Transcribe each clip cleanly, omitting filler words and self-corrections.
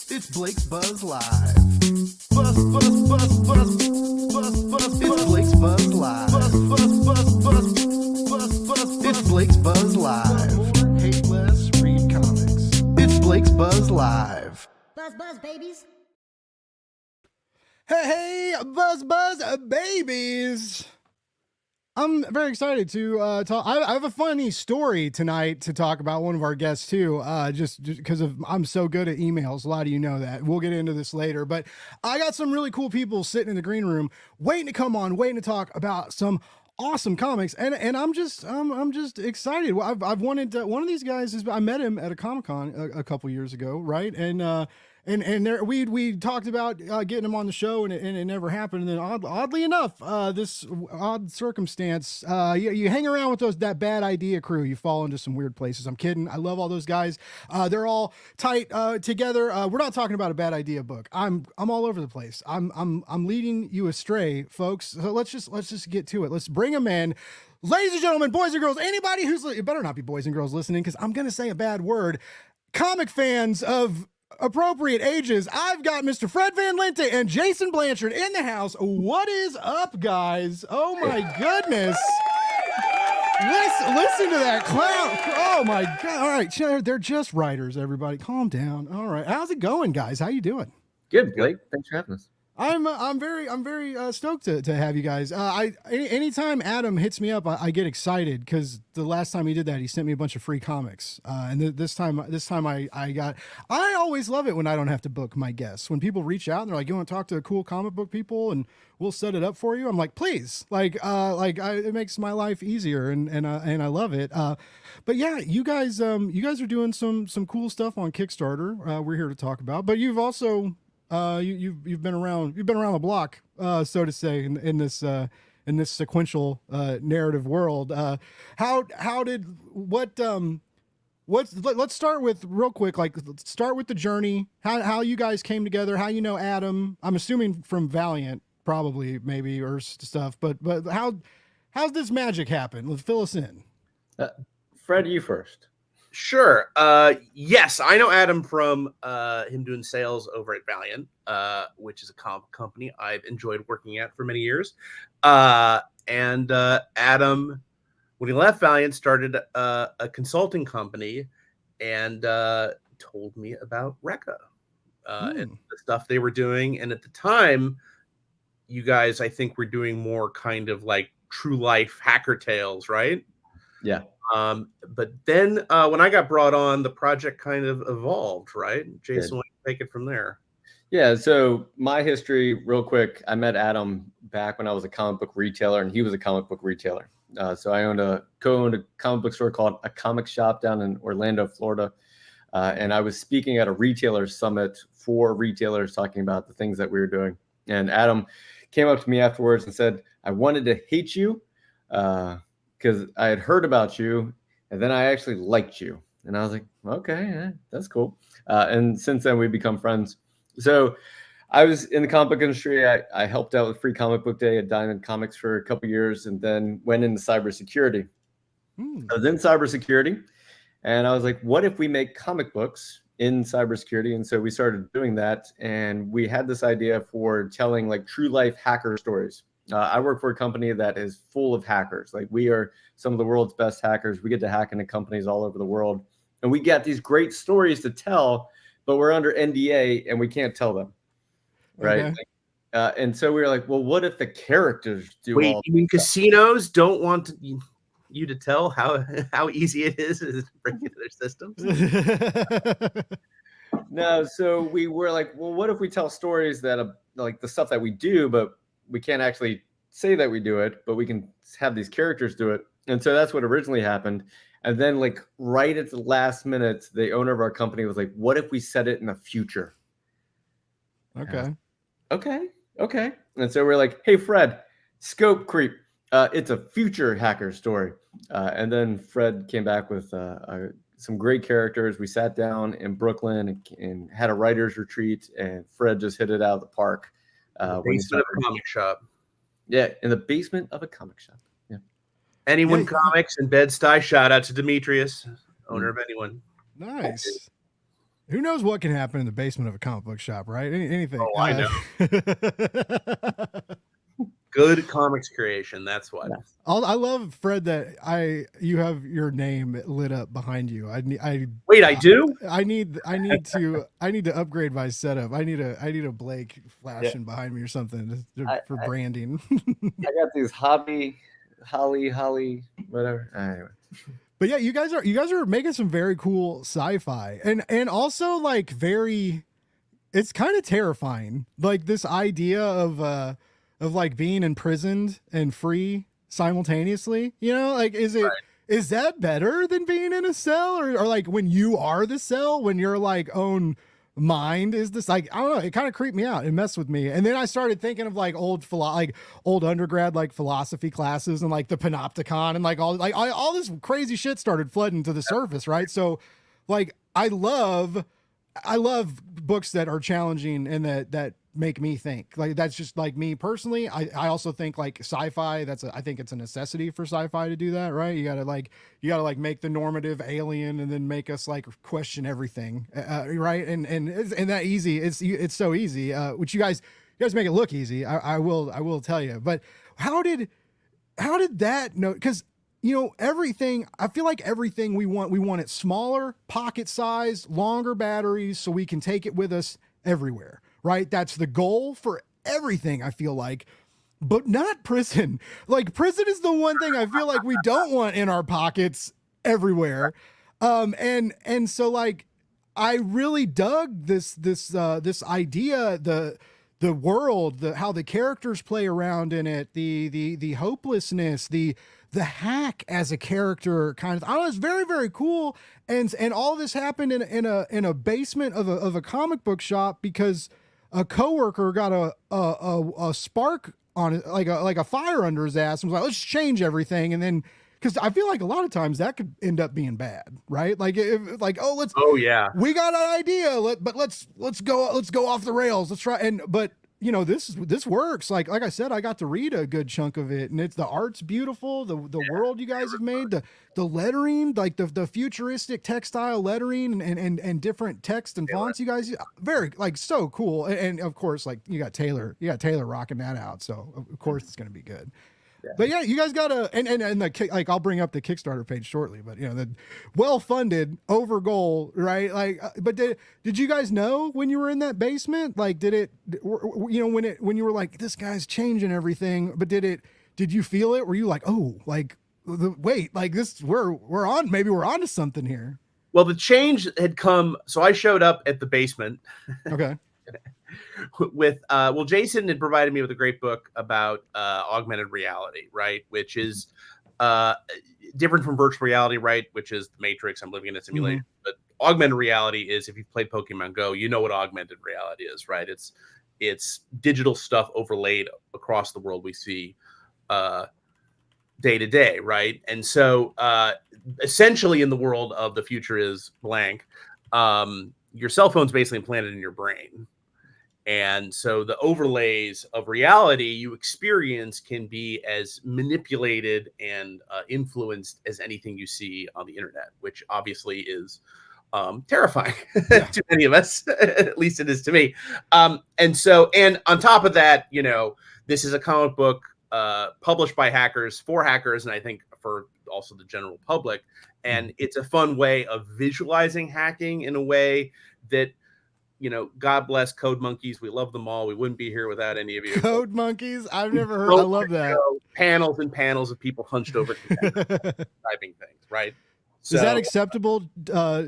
It's Blake's Buzz Live. Buzz, buzz, buzz, buzz, buzz, buzz. It's Blake's Buzz Live. Buzz, buzz, buzz, buzz, buzz, buzz. It's Blake's Buzz Live. More, hate less, read comics. It's Blake's Buzz Live. Buzz, buzz, babies. Hey, buzz, buzz, babies. I'm very excited to talk. I have a funny story tonight to talk about one of our guests too. Just because I'm so good at emails. A lot of you know that. We'll get into this later, but I got some really cool people sitting in the green room, waiting to come on, waiting to talk about some awesome comics, and I'm just excited. Well, I've wanted to, one of these guys I met him at a Comic-Con a couple years ago, right? And there we talked about getting him on the show, and it never happened. And then oddly enough, this odd circumstance, you hang around with that bad idea crew, you fall into some weird places. I'm kidding. I love all those guys. They're all tight together. We're not talking about a bad idea book. I'm all over the place. I'm leading you astray, folks. So let's just get to it. Let's bring them in. Ladies and gentlemen, boys and girls, anybody it better not be boys and girls listening, because I'm gonna say a bad word. Comic fans of appropriate ages, I've got Mr. Fred Van Lente and Jason Blanchard in the house. What is up, guys? Oh my goodness. Listen to that clown. Oh my God. All right. They're just writers, everybody. Calm down. All right. How's it going, guys? How you doing? Good, Blake. Thanks for having us. I'm very stoked to have you guys. Anytime Adam hits me up, I get excited, because the last time he did that, he sent me a bunch of free comics. And this time I always love it when I don't have to book my guests. When people reach out and they're like, "You want to talk to cool comic book people and we'll set it up for you?" I'm like, "Please!" It makes my life easier, and I love it. But yeah, you guys are doing some cool stuff on Kickstarter. We're here to talk about, but you've also you've been around the block, so to say, in this sequential narrative world. Let's start with real quick. Let's start with the journey. How you guys came together. How you know Adam? I'm assuming from Valiant, probably, maybe, or stuff. But how's this magic happen? Let's fill us in. Fred, you first. Sure. Yes, I know Adam from him doing sales over at Valiant, which is a comic company I've enjoyed working at for many years. And Adam, when he left Valiant, started a consulting company and told me about Recca and the stuff they were doing. And at the time, you guys, I think, were doing more kind of like true life hacker tales, right? Yeah. But then when I got brought on, the project kind of evolved, right? Jason, why don't you take it from there? Yeah, so my history, real quick, I met Adam back when I was a comic book retailer, and he was a comic book retailer. So I co-owned a comic book store called A Comic Shop down in Orlando, Florida. And I was speaking at a retailer summit for retailers, talking about the things that we were doing. And Adam came up to me afterwards and said, "I wanted to hate you because I had heard about you, and then I actually liked you." And I was like, "Okay, yeah, that's cool." And since then, we've become friends. So I was in the comic book industry. I helped out with Free Comic Book Day at Diamond Comics for a couple years, and then went into cybersecurity. I was in cybersecurity, and I was like, what if we make comic books in cybersecurity? And so we started doing that, and we had this idea for telling like true life hacker stories. I work for a company that is full of hackers. Like, we are some of the world's best hackers. We get to hack into companies all over the world, and we get these great stories to tell, but we're under NDA and we can't tell them. Right. Okay. And so we were like, well, what if the characters do? Wait, you mean casinos don't want you to tell how easy it is to break into their systems? No. So we were like, well, what if we tell stories that like the stuff that we do, but we can't actually say that we do it, but we can have these characters do it. And so that's what originally happened. And then, like, right at the last minute, the owner of our company was like, what if we set it in the future? Okay. Okay. And so we're like, hey, Fred, scope creep. It's a future hacker story. And then Fred came back with some great characters. We sat down in Brooklyn and had a writer's retreat, and Fred just hit it out of the park. Basement of a comic shop. Yeah, in the basement of a comic shop. Yeah. Anyone Yeah, Comics in Bed-Stuy. Shout out to Demetrius, owner of Anyone. nice. Who knows what can happen in the basement of a comic book shop, right? Anything. Oh, I know. Good comics creation. That's what. I love, Fred, that you have your name lit up behind you. I Wait, I do? I need to upgrade my setup. I need a Blake flashing behind me or something for branding. I got these Holly, whatever. Anyway. But yeah, you guys are making some very cool sci-fi and also like it's kind of terrifying. Like this idea of like being imprisoned and free simultaneously, you know, like is that better than being in a cell or like when you are the cell, when your like own mind is this, like, I don't know, it kind of creeped me out. It messed with me. And then I started thinking of like old undergrad, like philosophy classes and like the panopticon and like all this crazy shit started flooding to the surface. Right. So like, I love books that are challenging and that make me think. Like that's just like me personally. I also think like sci-fi, I think it's a necessity for sci-fi to do that, right? You gotta make the normative alien and then make us like question everything, right? And that easy. It's so easy. Which you guys make it look easy. I will tell you. But how did that know? Because you know, everything, I feel like everything we want it smaller, pocket size, longer batteries, so we can take it with us everywhere, right? That's the goal for everything, I feel like, but not prison. Like prison is the one thing I feel like we don't want in our pockets everywhere. And so like, I really dug this idea, the world, how the characters play around in it, the hopelessness, the hack as a character kind of, I don't know, it's very, very cool. And all this happened in a basement of a comic book shop because a coworker got a spark on it, like a fire under his ass and was like, let's change everything. And then, because I feel like a lot of times that could end up being bad, right? Like, we got an idea, but let's go off the rails. Let's try. But you know, this works. Like I said, I got to read a good chunk of it, and the art's beautiful. The world you guys have made, the lettering, like the futuristic textile lettering and different text and fonts you guys, very like so cool. And of course, like you got Taylor rocking that out. So of course it's going to be good. Yeah. But yeah, you guys got like I'll bring up the Kickstarter page shortly, but you know, the well-funded over goal, right? Like, but did you guys know when you were in that basement? Like, you know, when you were like, this guy's changing everything, but did you feel it? Were you like, oh, like, wait, like this, we're on to something here. Well, the change had come. So I showed up at the basement. Okay. With Jason had provided me with a great book about augmented reality, right, which is different from virtual reality, right, which is the Matrix. I'm living in a simulation. Mm-hmm. But augmented reality is, if you've played Pokemon Go, you know what augmented reality is, right? It's digital stuff overlaid across the world we see day to day, right? And so essentially in the world of the future is blank, your cell phone's basically implanted in your brain. And so the overlays of reality you experience can be as manipulated and influenced as anything you see on the internet, which obviously is terrifying to many of us. At least it is to me. And on top of that, you know, this is a comic book published by hackers for hackers, and I think for also the general public. And it's a fun way of visualizing hacking in a way that, you know, God bless Code Monkeys. We love them all. We wouldn't be here without any of you. Code Monkeys? I've never heard. I love that. Panels and panels of people hunched over typing things, right? So, is that acceptable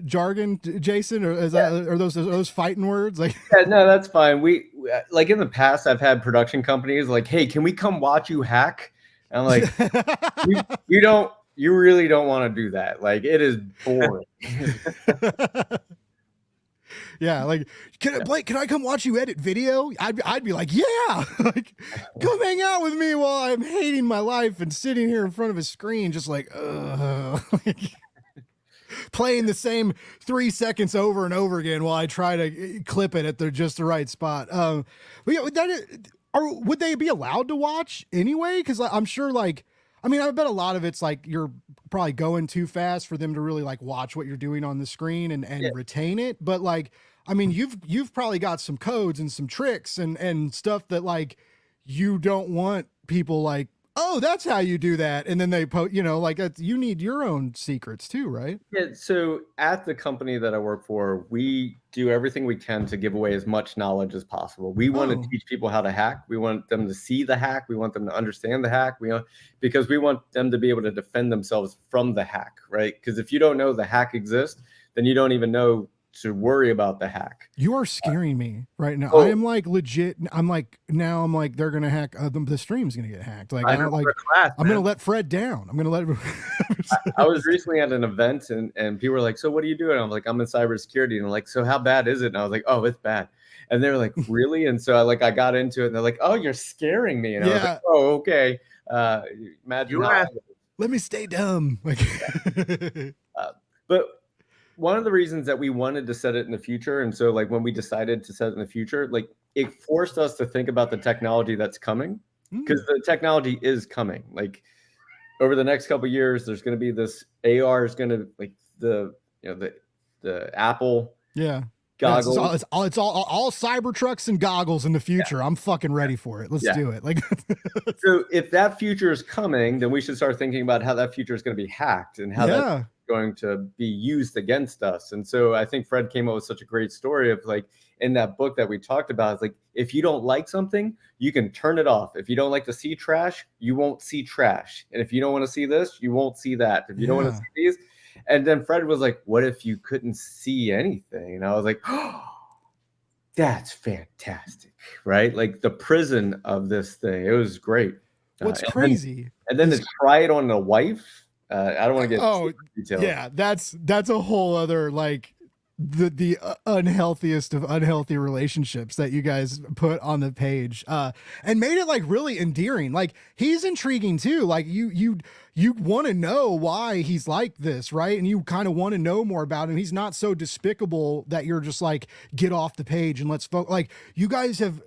jargon, Jason, or are those fighting words? Like, no, that's fine. We like in the past, I've had production companies like, "Hey, can we come watch you hack?" And I'm like, you really don't want to do that. Like, it is boring. Yeah, like, Blake, can I come watch you edit video? I'd be like, yeah, like, come hang out with me while I'm hating my life and sitting here in front of a screen, just like, playing the same 3 seconds over and over again while I try to clip it at just the right spot. But yeah, would they be allowed to watch anyway? Because I'm sure, like, I mean, I bet a lot of it's like you're probably going too fast for them to really like watch what you're doing on the screen and Yeah. retain it. But like, I mean, you've probably got some codes and some tricks and stuff that like you don't want people like, oh, that's how you do that. And then they like you need your own secrets too, right? Yeah, so at the company that I work for, we do everything we can to give away as much knowledge as possible. We want to teach people how to hack. We want them to see the hack. We want them to understand the hack. Because we want them to be able to defend themselves from the hack, right? Because if you don't know the hack exists, then you don't even know to worry about the hack. You are scaring me right now. Oh. I am like legit. I'm like they're gonna hack. The stream's gonna get hacked. Like I'm gonna let Fred down. I'm gonna let. I was recently at an event and people were like, "So what are you doing?" I'm like, "I'm in cybersecurity." And I'm like, "So how bad is it?" And I was like, "Oh, it's bad." And they were like, "Really?" And so I got into it and they're like, "Oh, you're scaring me." And I was like, "Oh, okay." Imagine let me stay dumb. Like, but one of the reasons that we wanted to set it in the future, and so like when we decided to set it in the future, like it forced us to think about the technology that's coming, because the technology is coming. Like over the next couple of years, there's going to be this AR is going to like the Apple goggles. It's all cyber trucks and goggles in the future. I'm fucking ready for it. Let's do it. Like, so if that future is coming, then we should start thinking about how that future is going to be hacked and how that's going to be used against us. And so I think Fred came up with such a great story of like in that book that we talked about, it's like if you don't like something, you can turn it off. If you don't like to see trash, you won't see trash. And if you don't want to see this, you won't see that. If you don't want to see these. And then Fred was like, what if you couldn't see anything? And I was like, oh, that's fantastic, right? Like the prison of this thing. It was great. What's crazy? And then to try it on a wife. I don't want to get detailed. Yeah, that's a whole other like the unhealthiest of unhealthy relationships that you guys put on the page and made it like really endearing. Like he's intriguing too. Like you want to know why he's like this, right? And you kind of want to know more about him. He's not so despicable that you're just like, get off the page and let's focus. Like you guys have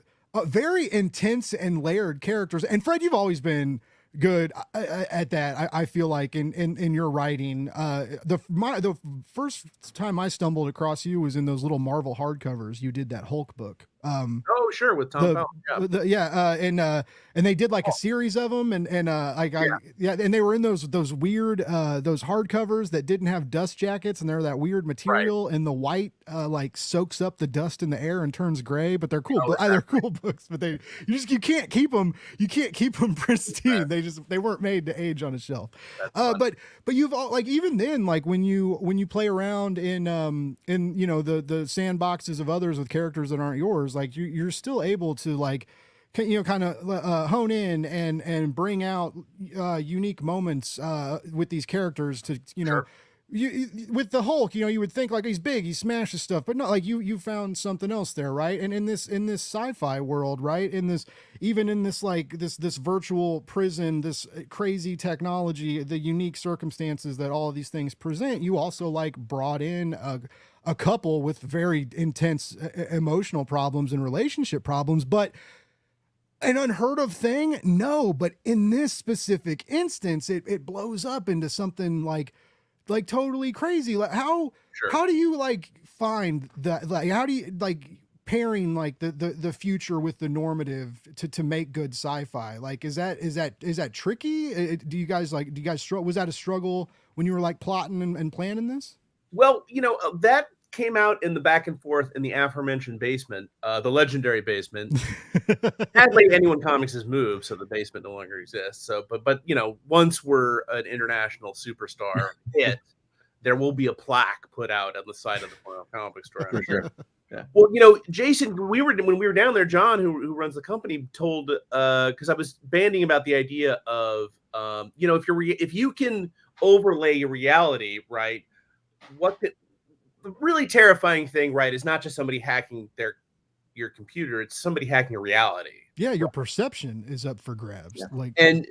very intense and layered characters. And Fred, you've always been good at that. I feel like in your writing, the first time I stumbled across you was in those little Marvel hardcovers. You did that Hulk book. Oh sure, with Tom Bell. And they did like a series of them, and and they were in those weird those hardcovers that didn't have dust jackets, and they're that weird material, and the white like soaks up the dust in the air and turns gray. But they're cool. They're cool books, but you can't keep them. You can't keep them pristine. They weren't made to age on a shelf. But you've all like even then like when you play around in the sandboxes of others with characters that aren't yours, like you're still able to like kind of hone in and bring out unique moments with these characters to with the Hulk, you would think like he's big, he smashes stuff, but no, like you found something else there, right? And in this sci-fi world, right? In this virtual prison, this crazy technology, the unique circumstances that all of these things present, you also like brought in a couple with very intense emotional problems and relationship problems, but an unheard of thing? No, but in this specific instance, it blows up into something like totally crazy. Like how do you like find that? Like how do you like pairing like the future with the normative to make good sci-fi? Like is that tricky? Do you guys struggle? Was that a struggle when you were like plotting and planning this? Well, that came out in the back and forth in the aforementioned basement, the legendary basement. Sadly, Anyone Comics has moved, so the basement no longer exists. So, but once we're an international superstar hit, there will be a plaque put out on the side of the comic book store. For sure. Yeah. Well, Jason, when we were down there, John, who runs the company, told because I was banding about the idea of if you can overlay your reality, right? The really terrifying thing, right, is not just somebody hacking your computer; it's somebody hacking a reality. Yeah, your perception is up for grabs. Yeah. And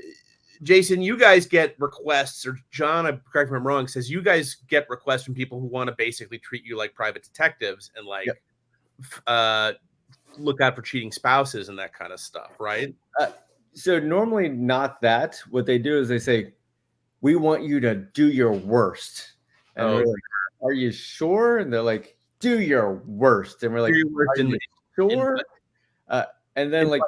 Jason, you guys get requests, or John, correct me if I'm wrong, says you guys get requests from people who want to basically treat you like private detectives and look out for cheating spouses and that kind of stuff, right? So normally not that. What they do is they say, we want you to do your worst. And we're like, are you sure? And they're like, do your worst. And we're like, are you sure? And then like,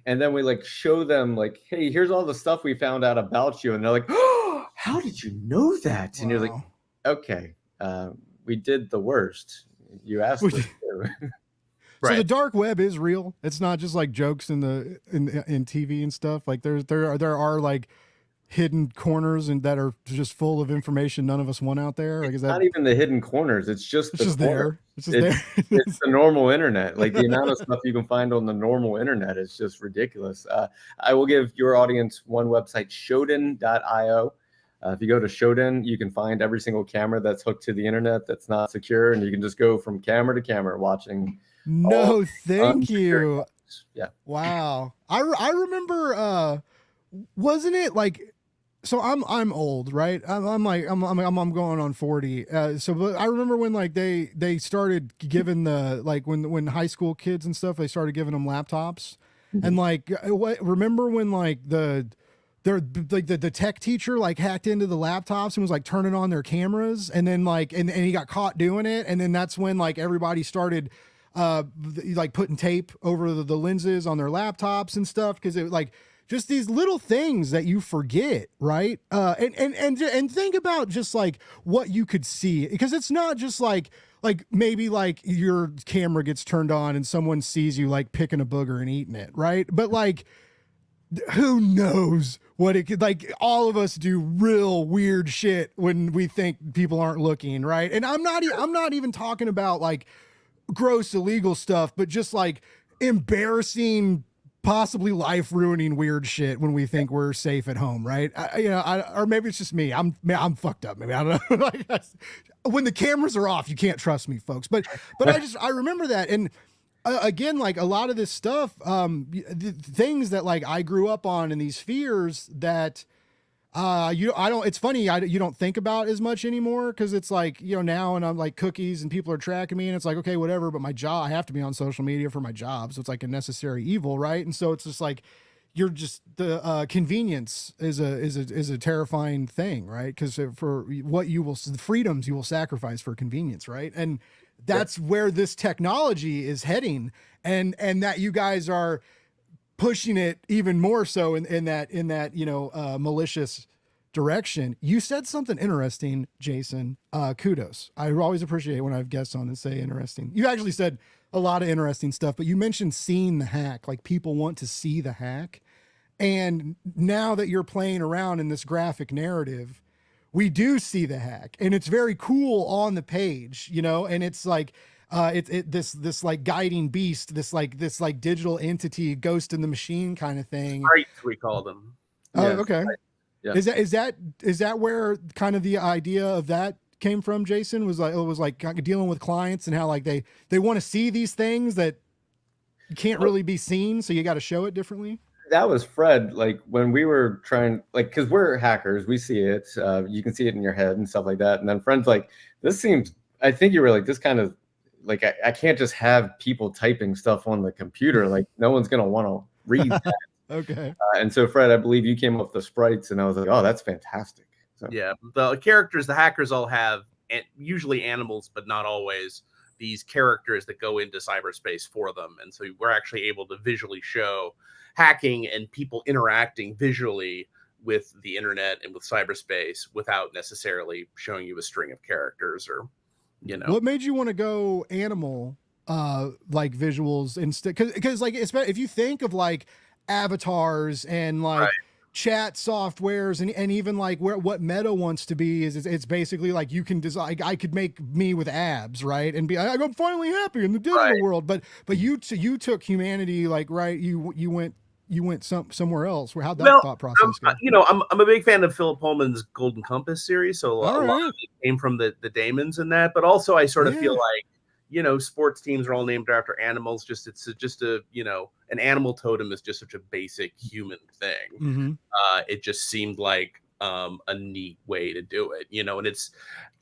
and then we like show them like, hey, here's all the stuff we found out about you. And they're like, oh, how did you know that? And you're like, okay, we did the worst. You asked us to. So the dark web is real. It's not just like jokes in TV and stuff. Like there are like hidden corners and that are just full of information none of us want out there. Like, is that not even the hidden corners? It's just there. It's just there. It's the normal internet. Like the amount of stuff you can find on the normal internet is just ridiculous. I will give your audience one website, Shodan.io. If you go to Shodan, you can find every single camera that's hooked to the internet that's not secure, and you can just go from camera to camera watching. No, thank you. Yeah. Wow. I remember. Wasn't it like? So I'm old, right? I'm going on 40. But I remember when like they started giving the like when high school kids and stuff, they started giving them laptops, and like remember when like the tech teacher like hacked into the laptops and was like turning on their cameras, and then like and he got caught doing it, and then that's when like everybody started like putting tape over the lenses on their laptops and stuff, because it like just these little things that you forget, right? And think about just like what you could see, because it's not just like maybe like your camera gets turned on and someone sees you like picking a booger and eating it, right? But like, who knows what it could, like all of us do real weird shit when we think people aren't looking, right? And I'm not even talking about like gross illegal stuff, but just like embarrassing, possibly life ruining weird shit when we think we're safe at home, right? Or maybe it's just me. I'm fucked up. Maybe I don't know. When the cameras are off, you can't trust me, folks. But I remember that, and again, like a lot of this stuff, things that like I grew up on, and these fears that it's funny, you don't think about as much anymore, because it's like, now, and I'm like cookies and people are tracking me, and it's like, okay, whatever, but my job, I have to be on social media for my job, so it's like a necessary evil, right? And so it's just like, you're just the convenience is a terrifying thing, right? Because for what the freedoms you will sacrifice for convenience, right? And that's where this technology is heading, and that you guys are pushing it even more so in that malicious direction. You said something interesting, Jason. Kudos. I always appreciate when I have guests on and say interesting. You actually said a lot of interesting stuff, but you mentioned seeing the hack, like people want to see the hack. And now that you're playing around in this graphic narrative, we do see the hack, and it's very cool on the page, and it's like, this like guiding beast, this digital entity, ghost in the machine kind of thing. Sprites, we call them. Oh, okay. Yeah. Is that where kind of the idea of that came from, Jason? Was like dealing with clients and how like they want to see these things that can't really be seen, so you got to show it differently? That was Fred. Like when we were trying, like, because we're hackers, we see it. You can see it in your head and stuff like that. And then Fred's like, this seems. I think you were like, this kind of like I can't just have people typing stuff on the computer. Like no one's gonna want to read that. Okay. And so Fred, I believe you came up with the sprites, and I was like, oh, that's fantastic. So. Yeah, the characters, the hackers all have usually animals, but not always, these characters that go into cyberspace for them. And so we're actually able to visually show hacking and people interacting visually with the internet and with cyberspace without necessarily showing you a string of characters or, What made you want to go animal like visuals instead? Because like, if you think of like avatars and like chat softwares and even like what Meta wants to be is it's basically like you can design. I could make me with abs, right, and be I'm finally happy in the digital world. But you took humanity, like, right, you went somewhere else. How'd that thought process go? I'm a big fan of Philip Pullman's Golden Compass series, so a lot of it came from the daemons in that. But also, I sort of feel like sports teams are all named after animals. It's just an animal totem is just such a basic human thing. Mm-hmm. It just seemed like a neat way to do it, and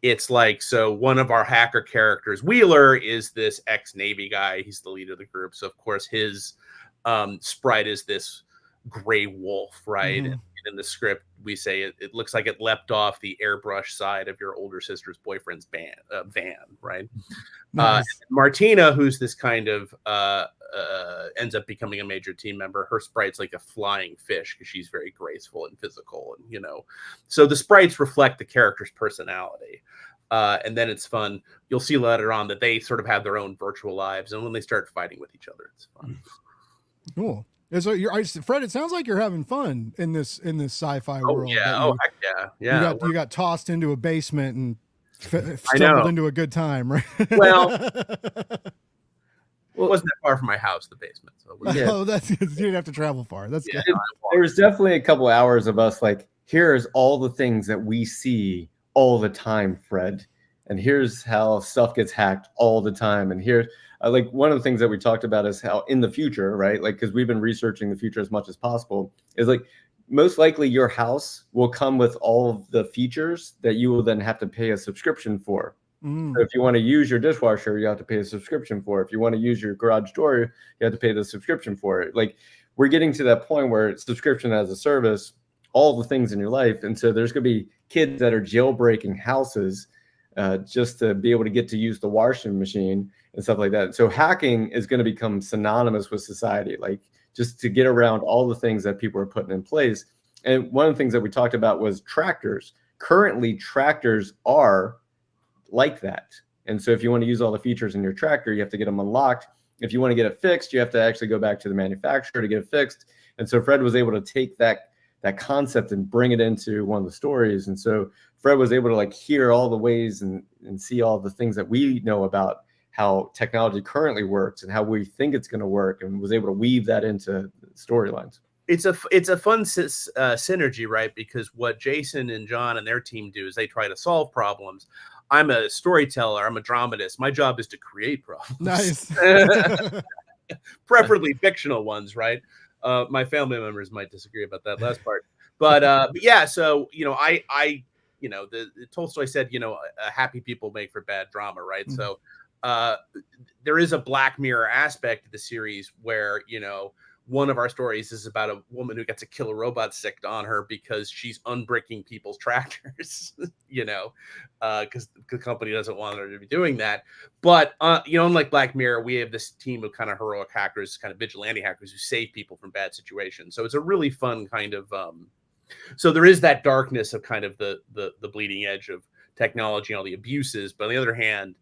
it's like, so one of our hacker characters, Wheeler, is this ex-Navy guy. He's the leader of the group. So of course his Sprite is this gray wolf, right? Mhm. And in the script, we say it looks like it leapt off the airbrush side of your older sister's boyfriend's van, right? Nice. Martina, who's this kind of ends up becoming a major team member. Her sprite's like a flying fish because she's very graceful and physical, and so the sprites reflect the character's personality. And then it's fun. You'll see later on that they sort of have their own virtual lives, and when they start fighting with each other, it's fun. Cool. And so Fred, it sounds like you're having fun in this sci-fi world. Yeah. Heck yeah. You got tossed into a basement and I stumbled know. into a good time, right? Well, it wasn't that far from my house, the basement. So Oh, that's you didn't have to travel far. That's good. There was definitely a couple hours of us like, here's all the things that we see all the time, Fred, and here's how stuff gets hacked all the time, and here's like one of the things that we talked about is how in the future, right? Like, because we've been researching the future as much as possible, is like most likely your house will come with all of the features that you will then have to pay a subscription for. Mm. So if you want to use your dishwasher, you have to pay a subscription for it. If you want to use your garage door, you have to pay the subscription for it. Like, we're getting to that point where it's subscription as a service, all the things in your life. And so there's going to be kids that are jailbreaking houses just to be able to get to use the washing machine and stuff like that. So hacking is going to become synonymous with society, like just to get around all the things that people are putting in place. And one of the things that we talked about was tractors. Currently, tractors are like that. And so if you want to use all the features in your tractor, you have to get them unlocked. If you want to get it fixed, you have to actually go back to the manufacturer to get it fixed. And so Fred was able to take that concept and bring it into one of the stories. And so Fred was able to like hear all the ways and see all the things that we know about how technology currently works and how we think it's going to work, and was able to weave that into storylines. It's a fun synergy, right? Because what Jason and John and their team do is they try to solve problems. I'm a storyteller. I'm a dramatist. My job is to create problems. Nice. Preferably fictional ones, right? My family members might disagree about that last part, but yeah. So I the Tolstoy said, happy people make for bad drama, right? Mm-hmm. So there is a Black Mirror aspect to the series where one of our stories is about a woman who gets a killer robot sicked on her because she's unbricking people's tractors, because the company doesn't want her to be doing that. But, unlike Black Mirror, we have this team of kind of heroic hackers, kind of vigilante hackers who save people from bad situations. So it's a really fun kind of, so there is that darkness of kind of the bleeding edge of technology and all the abuses. But on the other hand,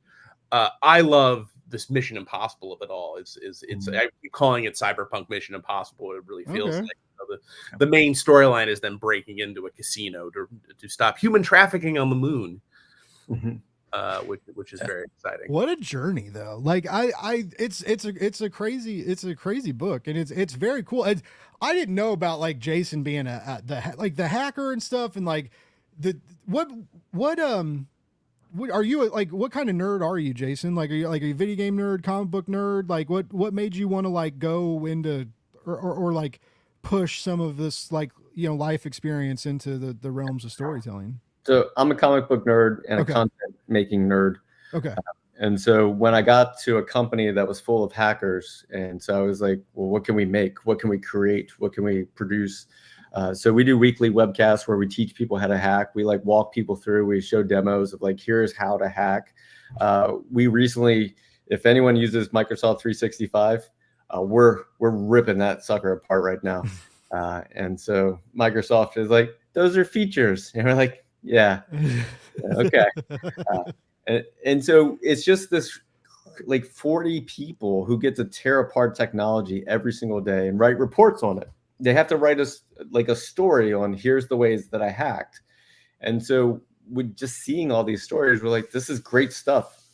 I love this Mission Impossible of it all. It's I keep calling it Cyberpunk Mission Impossible. It really feels like the main storyline is them breaking into a casino to stop human trafficking on the moon, which is very exciting. What a journey, though! Like it's a crazy book, and it's very cool. I didn't know about like Jason being the hacker and stuff, and like what are you like? What kind of nerd are you, Jason? Like, are you like a video game nerd, comic book nerd? Like, what made you want to like go into or like push some of this like life experience into the realms of storytelling? So I'm a comic book nerd and a content making nerd. Okay. And so when I got to a company that was full of hackers, and so I was like, well, what can we make? What can we create? What can we produce? So we do weekly webcasts where we teach people how to hack. We like walk people through. We show demos of like, here's how to hack. We recently, if anyone uses Microsoft 365, we're ripping that sucker apart right now. And so Microsoft is like, those are features. And we're like, yeah, okay. And so it's just this like 40 people who get to tear apart technology every single day and write reports on it. They have to write us like a story on here's the ways that I hacked. And so with just seeing all these stories, we're like, this is great stuff.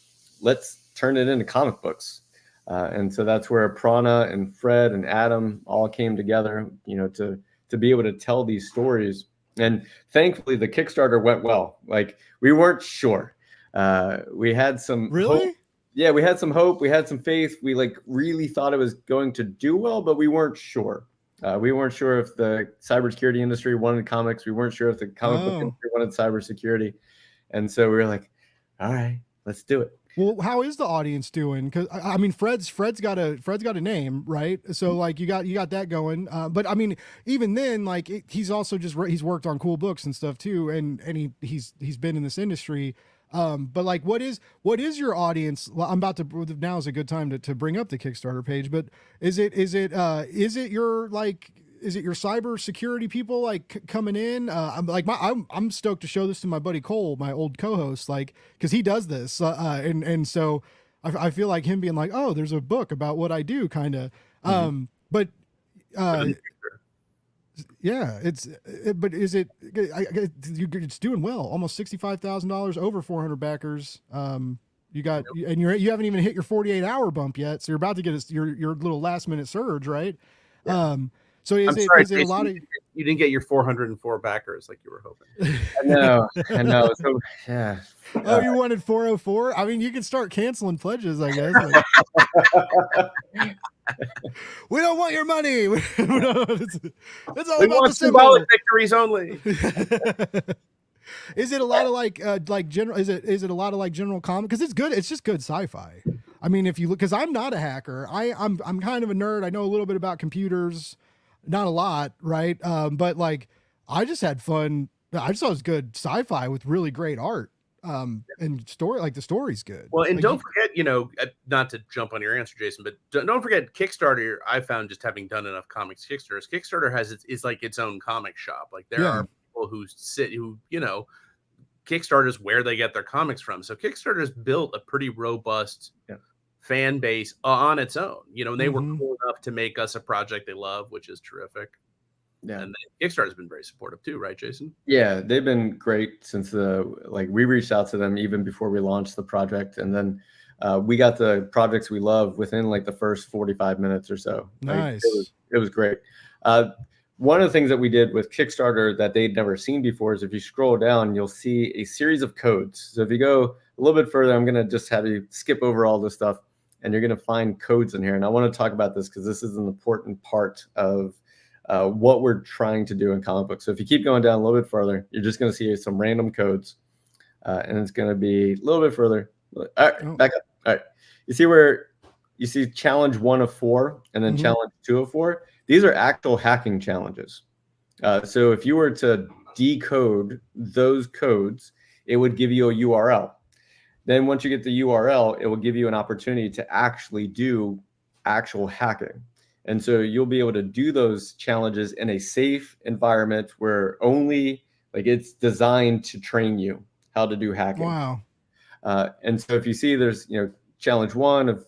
Let's turn it into comic books. And so that's where Prana and Fred and Adam all came together, to be able to tell these stories. And thankfully the Kickstarter went well. Like, we weren't sure. We had some really hope. Yeah, we had some hope. We had some faith. We like really thought it was going to do well, but we weren't sure. We weren't sure if the cybersecurity industry wanted comics. We weren't sure if the comic book industry wanted cybersecurity. And so we were like, all right, let's do it. Well, how is the audience doing? Because I mean, Fred's got a name, right? So like you got that going. But I mean, even then, like he's also he's worked on cool books and stuff too, and he's been in this industry. But like, what is your audience? Well, I'm about to now is a good time to bring up the Kickstarter page. But is it your like? Is it your cyber security people like coming in? I'm stoked to show this to my buddy Cole, my old co-host, like, cause he does this. And so I feel like him being like, oh, there's a book about what I do kind of, but, yeah, but is it, it's doing well, almost $65,000, over 400 backers. You got, and you haven't even hit your 48-hour bump yet. So you're about to get your little last minute surge, right? Yeah. So is it Jason, a lot of you didn't get your 404 backers like you were hoping? I know. So yeah. Oh, you wanted 404? I mean, you can start canceling pledges, I guess. We don't want your money. It's all about the symbol. Symbolic victories only. Is it a lot of like general? Is it a lot of like general comic? Because it's good. It's just good sci-fi. I mean, if you look, because I'm not a hacker. I'm kind of a nerd. I know a little bit about computers. Not a lot, right? But like, I just had fun. I just thought it was good sci-fi with really great art, and story. Like the story's good. Well, and like, don't forget, not to jump on your answer, Jason, but don't forget Kickstarter. I found just having done enough comics Kickstarters, Kickstarter has is like its own comic shop. Like there are people who Kickstarter is where they get their comics from. So Kickstarter's built a pretty robust fan base on its own, and they were cool enough to make us a project they love, which is terrific. Yeah. And Kickstarter's been very supportive too, right, Jason? Yeah, they've been great since we reached out to them even before we launched the project. And then we got the projects we love within like the first 45 minutes or so. Nice. It was great. One of the things that we did with Kickstarter that they'd never seen before is if you scroll down, you'll see a series of codes. So if you go a little bit further, I'm going to just have you skip over all this stuff. And you're going to find codes in here. And I want to talk about this because this is an important part of what we're trying to do in comic books. So if you keep going down a little bit further, you're just going to see some random codes. And it's going to be a little bit further. All right, back up. All right. You see where you see challenge 1 of 4 and then challenge 2 of 4. These are actual hacking challenges. So if you were to decode those codes, it would give you a URL. Then once you get the URL, it will give you an opportunity to actually do actual hacking. And so you'll be able to do those challenges in a safe environment where only it's designed to train you how to do hacking. Wow. And so if you see there's, challenge 1 of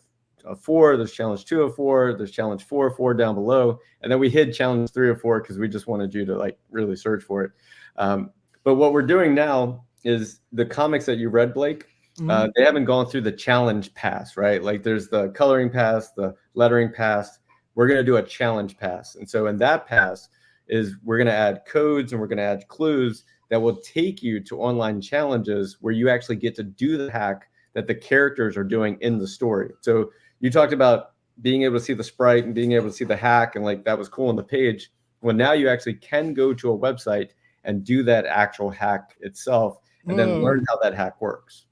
4, there's challenge 2 of 4, there's challenge 4 of 4 down below. And then we hid challenge 3 of 4 because we just wanted you to really search for it. But what we're doing now is the comics that you read, Blake, they haven't gone through the challenge pass, right? Like there's the coloring pass, the lettering pass. We're going to do a challenge pass. And so in that pass is we're going to add codes and we're going to add clues that will take you to online challenges where you actually get to do the hack that the characters are doing in the story. So you talked about being able to see the sprite and being able to see the hack and that was cool on the page. Well, now you actually can go to a website and do that actual hack itself and then learn how that hack works.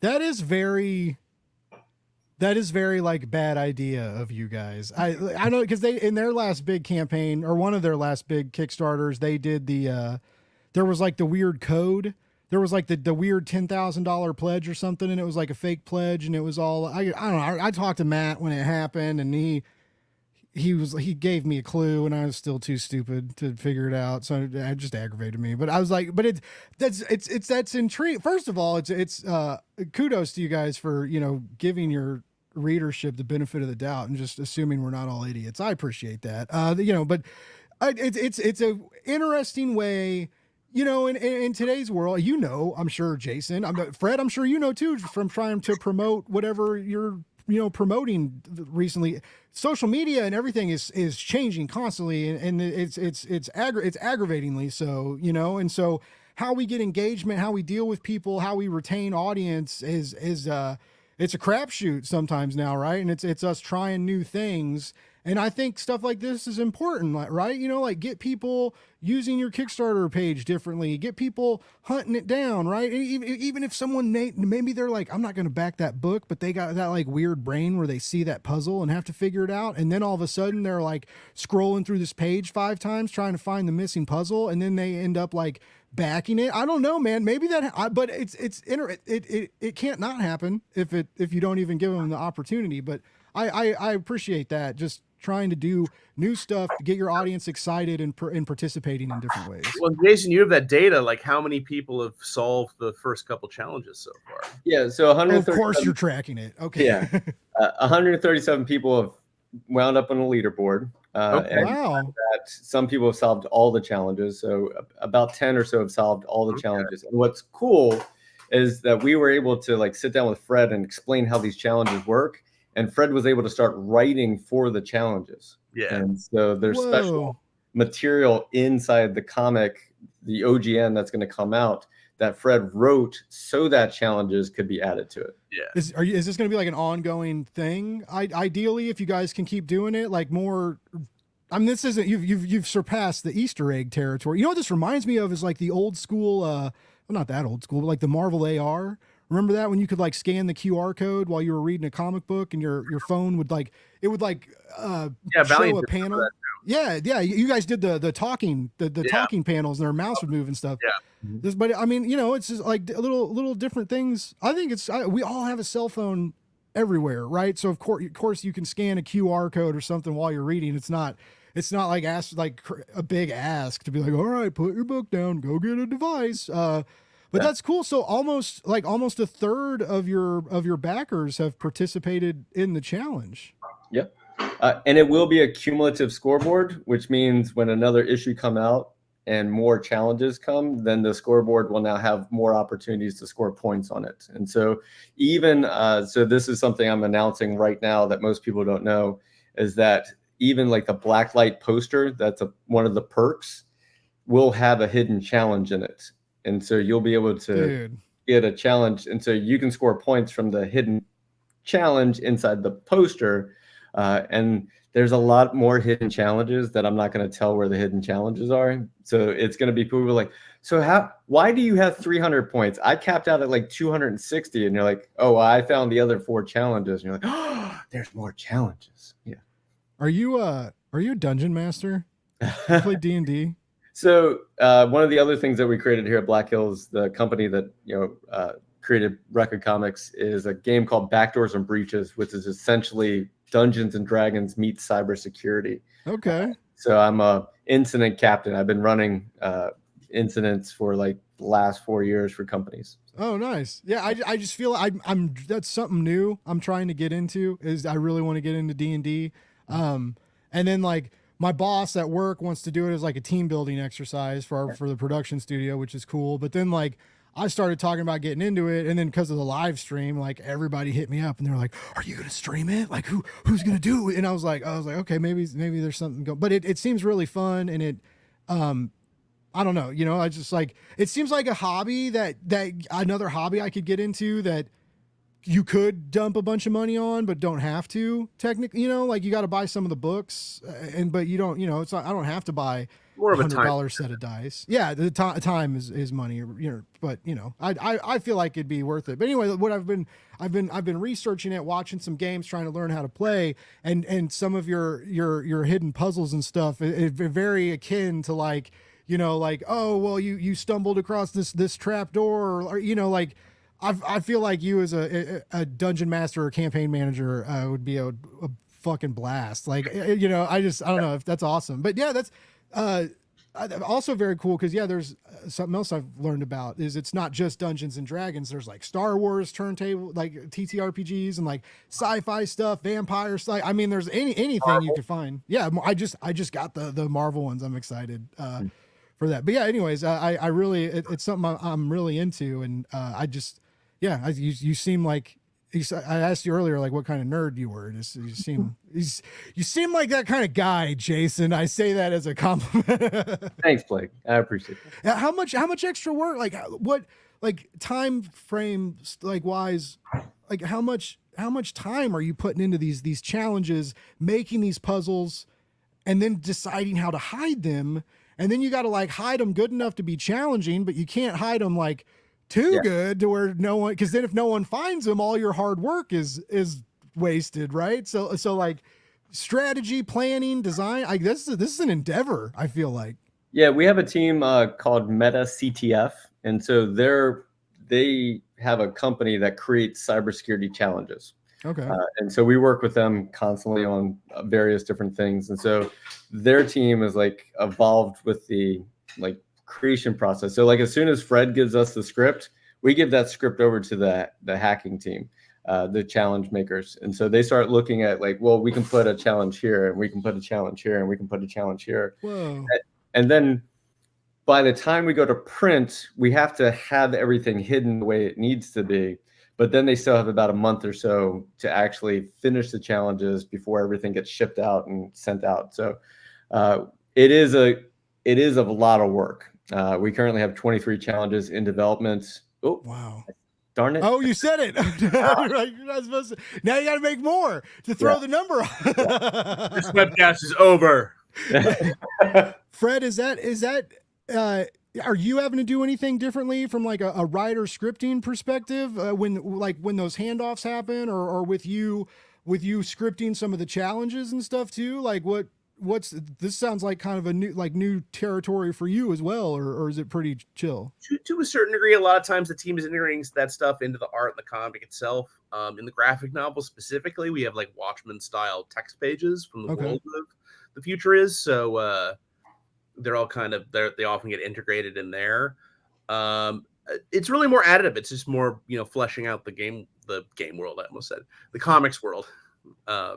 That is very bad idea of you guys. I know because they in their last big campaign or one of their last big Kickstarters, they did there was the weird code. There was the weird $10,000 pledge or something, and it was a fake pledge, and it was all I don't know. I talked to Matt when it happened, and he gave me a clue, and I was still too stupid to figure it out. So it just aggravated me. But I was like, but that's intriguing. First of all, it's kudos to you guys for, giving your readership the benefit of the doubt and just assuming we're not all idiots. I appreciate that. But it's a interesting way, in today's world, I'm sure Jason, Fred, I'm sure, too, from trying to promote whatever you're, promoting recently. Social media and everything is changing constantly, and it's aggravatingly so, and so how we get engagement, how we deal with people, how we retain audience is it's a crapshoot sometimes now, right? And it's us trying new things, And I think stuff like this is important, right? You know, like get people using your Kickstarter page differently, get people hunting it down, right? Even if someone maybe they're like, I'm not going to back that book, but they got that like weird brain where they see that puzzle and have to figure it out. And then all of a sudden they're like scrolling through this page 5 times trying to find the missing puzzle. And then they end up like backing it. I don't know, man. Maybe that, but it can't not happen if you don't even give them the opportunity. But I appreciate that. Just trying to do new stuff to get your audience excited and participating in different ways. Well, Jason, you have that data. Like, how many people have solved the first couple challenges so far? Yeah, so of course you're tracking it. Okay. Yeah, 137 people have wound up on the leaderboard. And wow. that some people have solved all the challenges. So about 10 or so have solved all the challenges. And what's cool is that we were able to like sit down with Fred and explain how these challenges work. And Fred was able to start writing for the challenges. Yeah. And so there's special material inside the comic, the OGN that's going to come out that Fred wrote so that challenges could be added to it. Yeah. Is this going to be like an ongoing thing? Ideally, if you guys can keep doing it, like more. I mean, this isn't you've surpassed the Easter egg territory. You know what this reminds me of is like the old school. Well, not that old school, but like the Marvel AR. Remember that when you could like scan the QR code while you were reading a comic book and your phone would like show a panel. Yeah, you guys did the talking talking panels and their mouse would move and stuff. Yeah. But I mean, you know, it's just like little different things. I think we all have a cell phone everywhere, right? So of course you can scan a QR code or something while you're reading. It's not like a big ask to be like, all right, put your book down, go get a device. But that's cool. So almost a third of your backers have participated in the challenge. Yep. And it will be a cumulative scoreboard, which means when another issue come out and more challenges come, then the scoreboard will now have more opportunities to score points on it. And so even so this is something I'm announcing right now that most people don't know, is that even like the blacklight poster, that's one of the perks, will have a hidden challenge in it. And so you'll be able to get a challenge. And so you can score points from the hidden challenge inside the poster. And there's a lot more hidden challenges that I'm not going to tell where the hidden challenges are. So it's going to be people like, so why do you have 300 points? I capped out at like 260. And you're like, oh, well, I found the other 4 challenges. And you're like, oh, there's more challenges. Yeah. Are you a dungeon master? You play D&D? So one of the other things that we created here at Black Hills, the company that created Record Comics, is a game called Backdoors and Breaches, which is essentially Dungeons and Dragons meets cybersecurity. Okay. So I'm a incident captain. I've been running incidents for like the last 4 years for companies. Oh, nice. Yeah, I just feel I'm that's something new I'm trying to get into. Is I really want to get into D&D, and then like. My boss at work wants to do it as like a team building exercise for the production studio, which is cool. But then like I started talking about getting into it, and then because of the live stream, like everybody hit me up and they're like, "Are you gonna stream it? Like who's gonna do it?" And I was like, okay, maybe there's something going. But it seems really fun, and it I don't know, you know, I just like it seems like a hobby that another hobby I could get into that you could dump a bunch of money on, but don't have to technically, you know, like you got to buy some of the books but you don't, you know, it's not, I don't have to buy more of a $100 set of dice. Yeah. The time is money, you know, but you know, I feel like it'd be worth it. But anyway, what I've been researching it, watching some games, trying to learn how to play, and some of your hidden puzzles and stuff is very akin to like, you know, like, oh, well, you stumbled across this trap door, or you know, like, I feel like you as a dungeon master or campaign manager would be a fucking blast. Like, you know, I don't know if that's awesome, but yeah, that's also very cool. Cause yeah, there's something else I've learned about is it's not just Dungeons and Dragons. There's like Star Wars turntable, like TTRPGs and like sci-fi stuff, vampire stuff. I mean, there's anything Marvel. You could find. Yeah. I just got the Marvel ones. I'm excited for that. But yeah, anyways, I really, it's something I'm really into. And you seem like, I asked you earlier, like what kind of nerd you were. You seem like that kind of guy, Jason. I say that as a compliment. Thanks, Blake. I appreciate it. How much extra work? Like what, like time frame, like wise, like how much time are you putting into these challenges, making these puzzles, and then deciding how to hide them? And then you got to like hide them good enough to be challenging, but you can't hide them like too good to where no one, because then if no one finds them, all your hard work is wasted, right? So like strategy, planning, design, like this is an endeavor, I feel like. Yeah, we have a team called Meta CTF, and so they have a company that creates cybersecurity challenges. Okay. And so we work with them constantly on various different things. And so their team is like evolved with the like creation process. So like as soon as Fred gives us the script, we give that script over to the hacking team, the challenge makers. And so they start looking at like, well, we can put a challenge here, and we can put a challenge here, and we can put a challenge here. Whoa. And then by the time we go to print, we have to have everything hidden the way it needs to be. But then they still have about a month or so to actually finish the challenges before everything gets shipped out and sent out. So it is a lot of work. We currently have 23 challenges in development. Oh, wow. Darn it. Oh, you said it. You're not supposed to. Now you got to make more to throw the number on. This webcast is over. Fred, is that are you having to do anything differently from like a writer scripting perspective when those handoffs happen, or with you scripting some of the challenges and stuff too? Like what's this sounds like kind of a new territory for you as well, or is it pretty chill? To a certain degree, a lot of times the team is integrating that stuff into the art and the comic itself. In the graphic novel specifically, we have like Watchmen style text pages from the world of the future is. So they're all kind of they often get integrated in there. It's really more additive. It's just more, fleshing out the game world. I almost said the comics world, and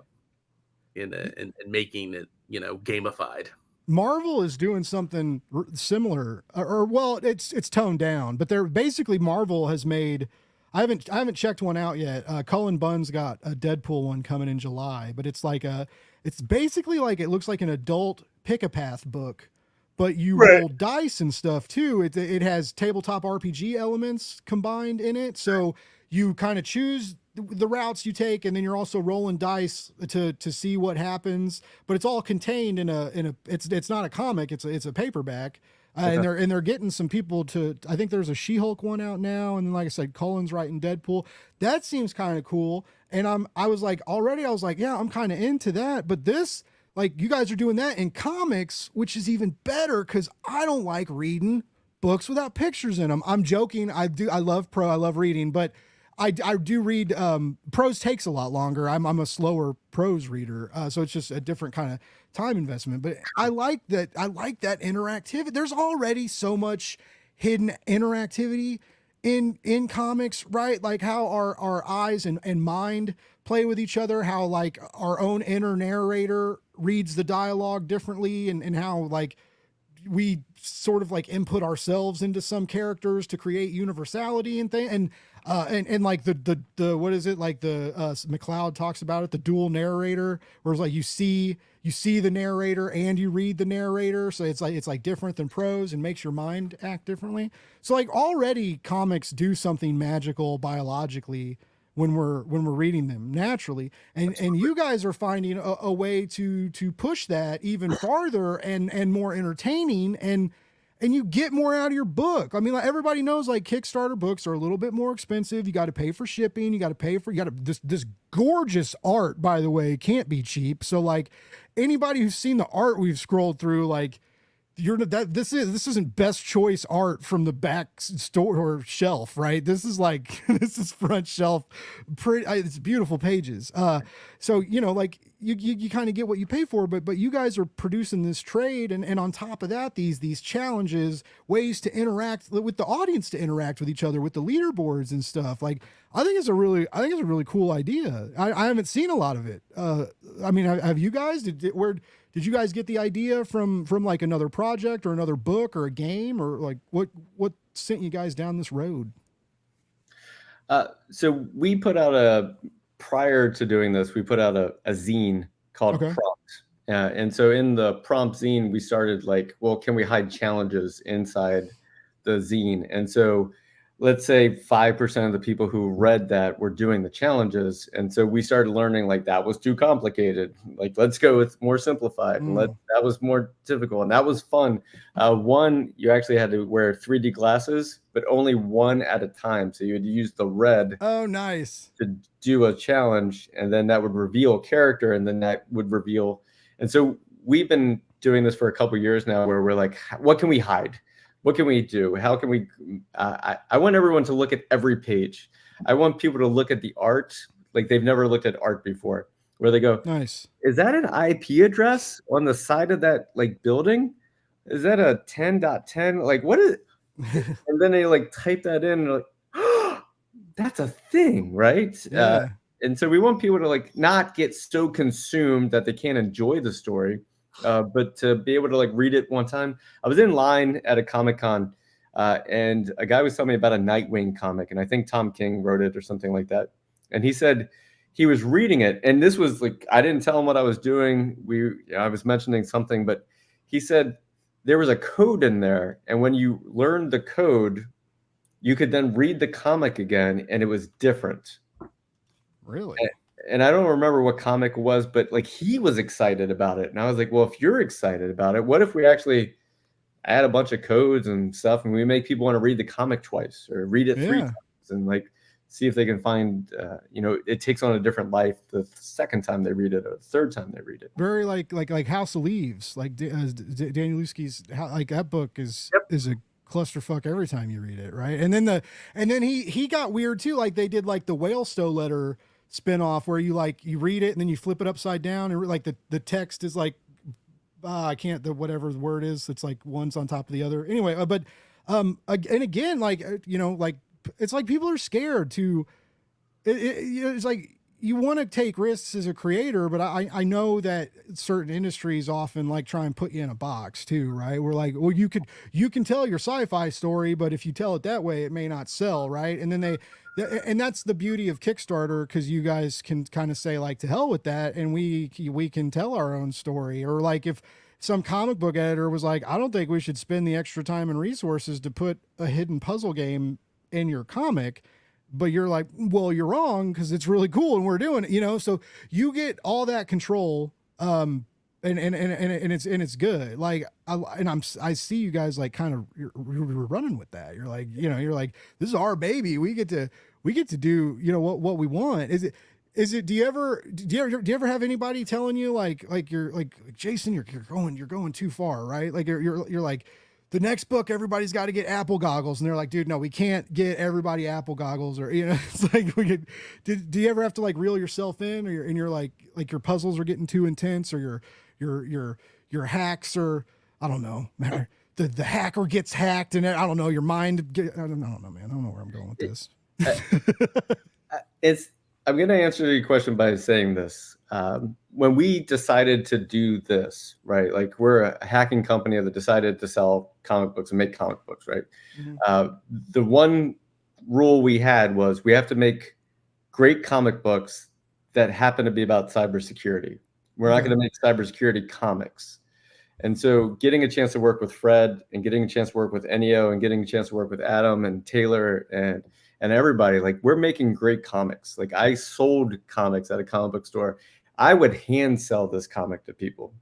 making it, gamified. Marvel is doing something similar, or well, it's toned down, but they're basically Marvel has made. I haven't checked one out yet. Cullen Bunn's got a Deadpool one coming in July, but it's basically like it looks like an adult pick-a-path book, but you roll dice and stuff too. It has tabletop RPG elements combined in it, so you kind of choose the routes you take, and then you're also rolling dice to see what happens. But it's all contained in a it's not a comic, it's a paperback. And they're getting some people to. I think there's a She-Hulk one out now, and then like I said, Cullen's writing Deadpool. That seems kind of cool. And I was like, yeah, I'm kind of into that. But this, like, you guys are doing that in comics, which is even better because I don't like reading books without pictures in them. I'm joking. I love reading, but I do read. Prose takes a lot longer. I'm a slower prose reader, so it's just a different kind of time investment. But I like that interactivity. There's already so much hidden interactivity in comics, right? Like how our eyes and mind play with each other, how like our own inner narrator reads the dialogue differently, and how like we sort of like input ourselves into some characters to create universality and thing. And like the what is it, like the McLeod talks about it, the dual narrator, where it's like you see the narrator and you read the narrator, so it's like different than prose and makes your mind act differently. So like already comics do something magical biologically when we're reading them naturally, and you guys are finding a way to push that even farther and more entertaining, and you get more out of your book. I mean, like everybody knows, like Kickstarter books are a little bit more expensive. You got to pay for shipping. You got to this gorgeous art, by the way, can't be cheap. So like anybody who's seen the art we've scrolled through, like this isn't best choice art from the back store or shelf, right? This is like this is front shelf, pretty. It's beautiful pages. So like you kind of get what you pay for, but you guys are producing this trade, and on top of that, these challenges, ways to interact with the audience, to interact with each other, with the leaderboards and stuff. Like I think it's a really cool idea. I haven't seen a lot of it. I mean, have you guys? Did you guys get the idea from like another project or another book or a game, or like what sent you guys down this road? So we put out prior to doing this, we put out a zine called Prompt. And so in the Prompt zine, we started like, well, can we hide challenges inside the zine? And so let's say 5% of the people who read that were doing the challenges. And so we started learning like that was too complicated. Like, let's go with more simplified. And that was more difficult. And that was fun. One, you actually had to wear 3D glasses, but only one at a time. So you had to use the red. Oh, nice. To do a challenge. And then that would reveal a character, and then that would reveal. And so we've been doing this for a couple of years now where we're like, what can we hide? What can we do? How can we? I want everyone to look at every page. I want people to look at the art like they've never looked at art before, where they go, nice. Is that an IP address on the side of that like building? Is that a 10.10? Like, what is it? And then they like type that in and like, oh, that's a thing, right? Yeah. And so we want people to like not get so consumed that they can't enjoy the story. But to be able to like read it one time. I was in line at a Comic-Con and a guy was telling me about a Nightwing comic, and I think Tom King wrote it or something like that. And he said he was reading it, and this was like, I didn't tell him what I was doing. I was mentioning something, but he said there was a code in there, and when you learned the code, you could then read the comic again, and it was different. Really? And I don't remember what comic it was, but like he was excited about it. And I was like, well, if you're excited about it, what if we actually add a bunch of codes and stuff and we make people want to read the comic twice or read it 3 times and like see if they can find, it takes on a different life the second time they read it or the third time they read it. Very like House of Leaves, like Daniel Lewski's, like that book is a clusterfuck every time you read it, right? And then he got weird too. Like they did like the Whale Stow Letter spin-off where you read it and then you flip it upside down and like the text is like whatever the word is, it's like one's on top of the other anyway, but and again, like like it's like people are scared to it's like you want to take risks as a creator, but I know that certain industries often like try and put you in a box too, right? We're like, well, you can tell your sci-fi story, but if you tell it that way, it may not sell, right? And then and that's the beauty of Kickstarter, because you guys can kind of say like, to hell with that, and we can tell our own story. Or like if some comic book editor was like, I don't think we should spend the extra time and resources to put a hidden puzzle game in your comic, but you're like, well, you're wrong because it's really cool and we're doing it, so you get all that control. And it's good. Like I see you guys like kind of you're running with that. You're like, you're like, this is our baby. We get to do, what we want. Is it, do you ever have anybody telling you like you're like, Jason, you're going too far, right? Like you're like, the next book, everybody's got to get Apple goggles. And they're like, dude, no, we can't get everybody Apple goggles, or, it's like, do you ever have to like reel yourself in, or you're like your puzzles are getting too intense, or your hacks, or I don't know, the hacker gets hacked and I don't know, your mind, I don't know, man. I don't know where I'm going with this. I'm going to answer your question by saying this. When we decided to do this, right? Like we're a hacking company that decided to sell comic books and make comic books, right? Mm-hmm. The one rule we had was we have to make great comic books that happen to be about cybersecurity. We're not going to make cybersecurity comics. And so getting a chance to work with Fred and getting a chance to work with Ennio and getting a chance to work with Adam and Taylor and everybody, like we're making great comics. Like I sold comics at a comic book store. I would hand sell this comic to people.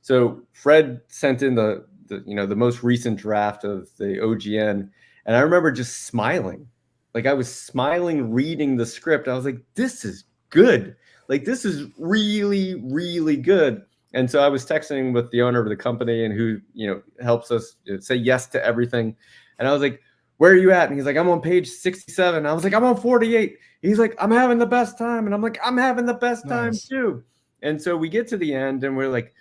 So Fred sent in the most recent draft of the OGN. And I remember just smiling. Like I was smiling reading the script. I was like, this is good. Like this is really, really good. And so I was texting with the owner of the company and who, helps us say yes to everything. And I was like, where are you at? And he's like, I'm on page 67. I was like, I'm on 48. He's like, I'm having the best time. And I'm like, I'm having the best time too. And so we get to the end and we're like,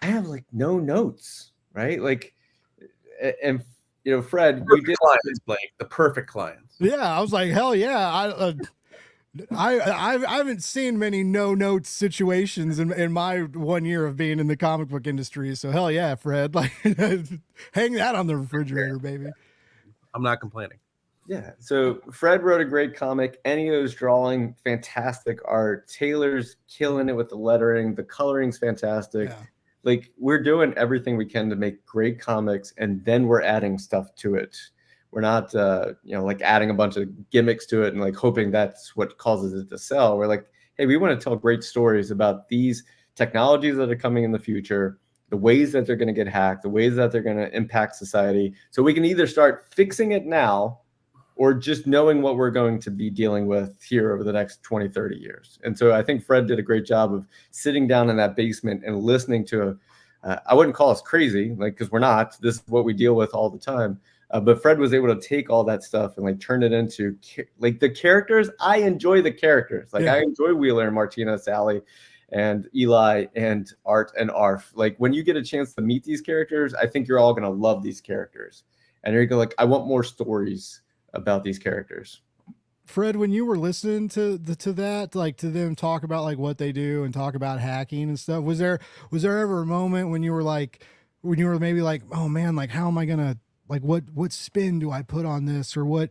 I have like no notes, right? Like, and Fred, you did clients, Blake, the perfect clients. Yeah. I was like, hell yeah. I haven't seen many no notes situations in my 1 year of being in the comic book industry. So hell yeah, Fred, like hang that on the refrigerator, baby. I'm not complaining. Yeah. So Fred wrote a great comic. Ennio's drawing fantastic art. Taylor's killing it with the lettering. The coloring's fantastic. Yeah. Like we're doing everything we can to make great comics, and then we're adding stuff to it. We're not, like adding a bunch of gimmicks to it and like hoping that's what causes it to sell. We're like, hey, we want to tell great stories about these technologies that are coming in the future, the ways that they're going to get hacked, the ways that they're going to impact society. So we can either start fixing it now or just knowing what we're going to be dealing with here over the next 20, 30 years. And so I think Fred did a great job of sitting down in that basement and listening to, I wouldn't call us crazy, like, because we're not. This is what we deal with all the time. But Fred was able to take all that stuff and like turn it into like the characters. I enjoy the characters. Like, I enjoy Wheeler and Martina, Sally, and Eli and Art and Arf. Like, when you get a chance to meet these characters, I think you're all going to love these characters. And you're going to like, I want more stories about these characters. Fred, when you were listening to that, like to them talk about like what they do and talk about hacking and stuff, was there ever a moment when you were maybe like, oh man, like how am I gonna, like what spin do I put on this, or what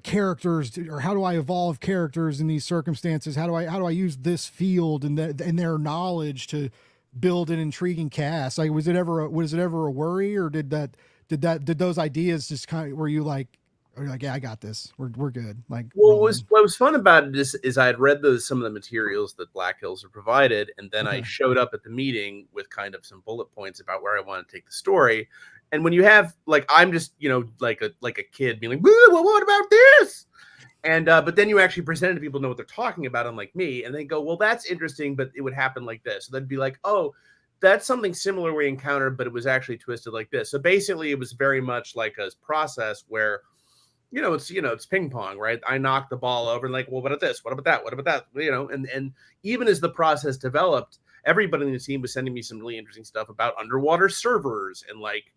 characters or how do I evolve characters in these circumstances? How do I use this field and their knowledge to build an intriguing cast? Like, was it ever a worry, or did those ideas just kind of, were you like, yeah, I got this. We're good. Like, well, what was fun about it is I had read some of the materials that Black Hills had provided, and then I showed up at the meeting with kind of some bullet points about where I want to take the story. And when you have like, I'm just like a kid being like, well, what about this? And but then you actually present it to people who know what they're talking about, unlike me, and they go, well, that's interesting, but it would happen like this. So they'd be like, oh, that's something similar we encountered, but it was actually twisted like this. So basically, it was very much like a process where, it's ping pong, right? I knocked the ball over and like, well, what about this? What about that? What about that? And even as the process developed, everybody in the team was sending me some really interesting stuff about underwater servers and like,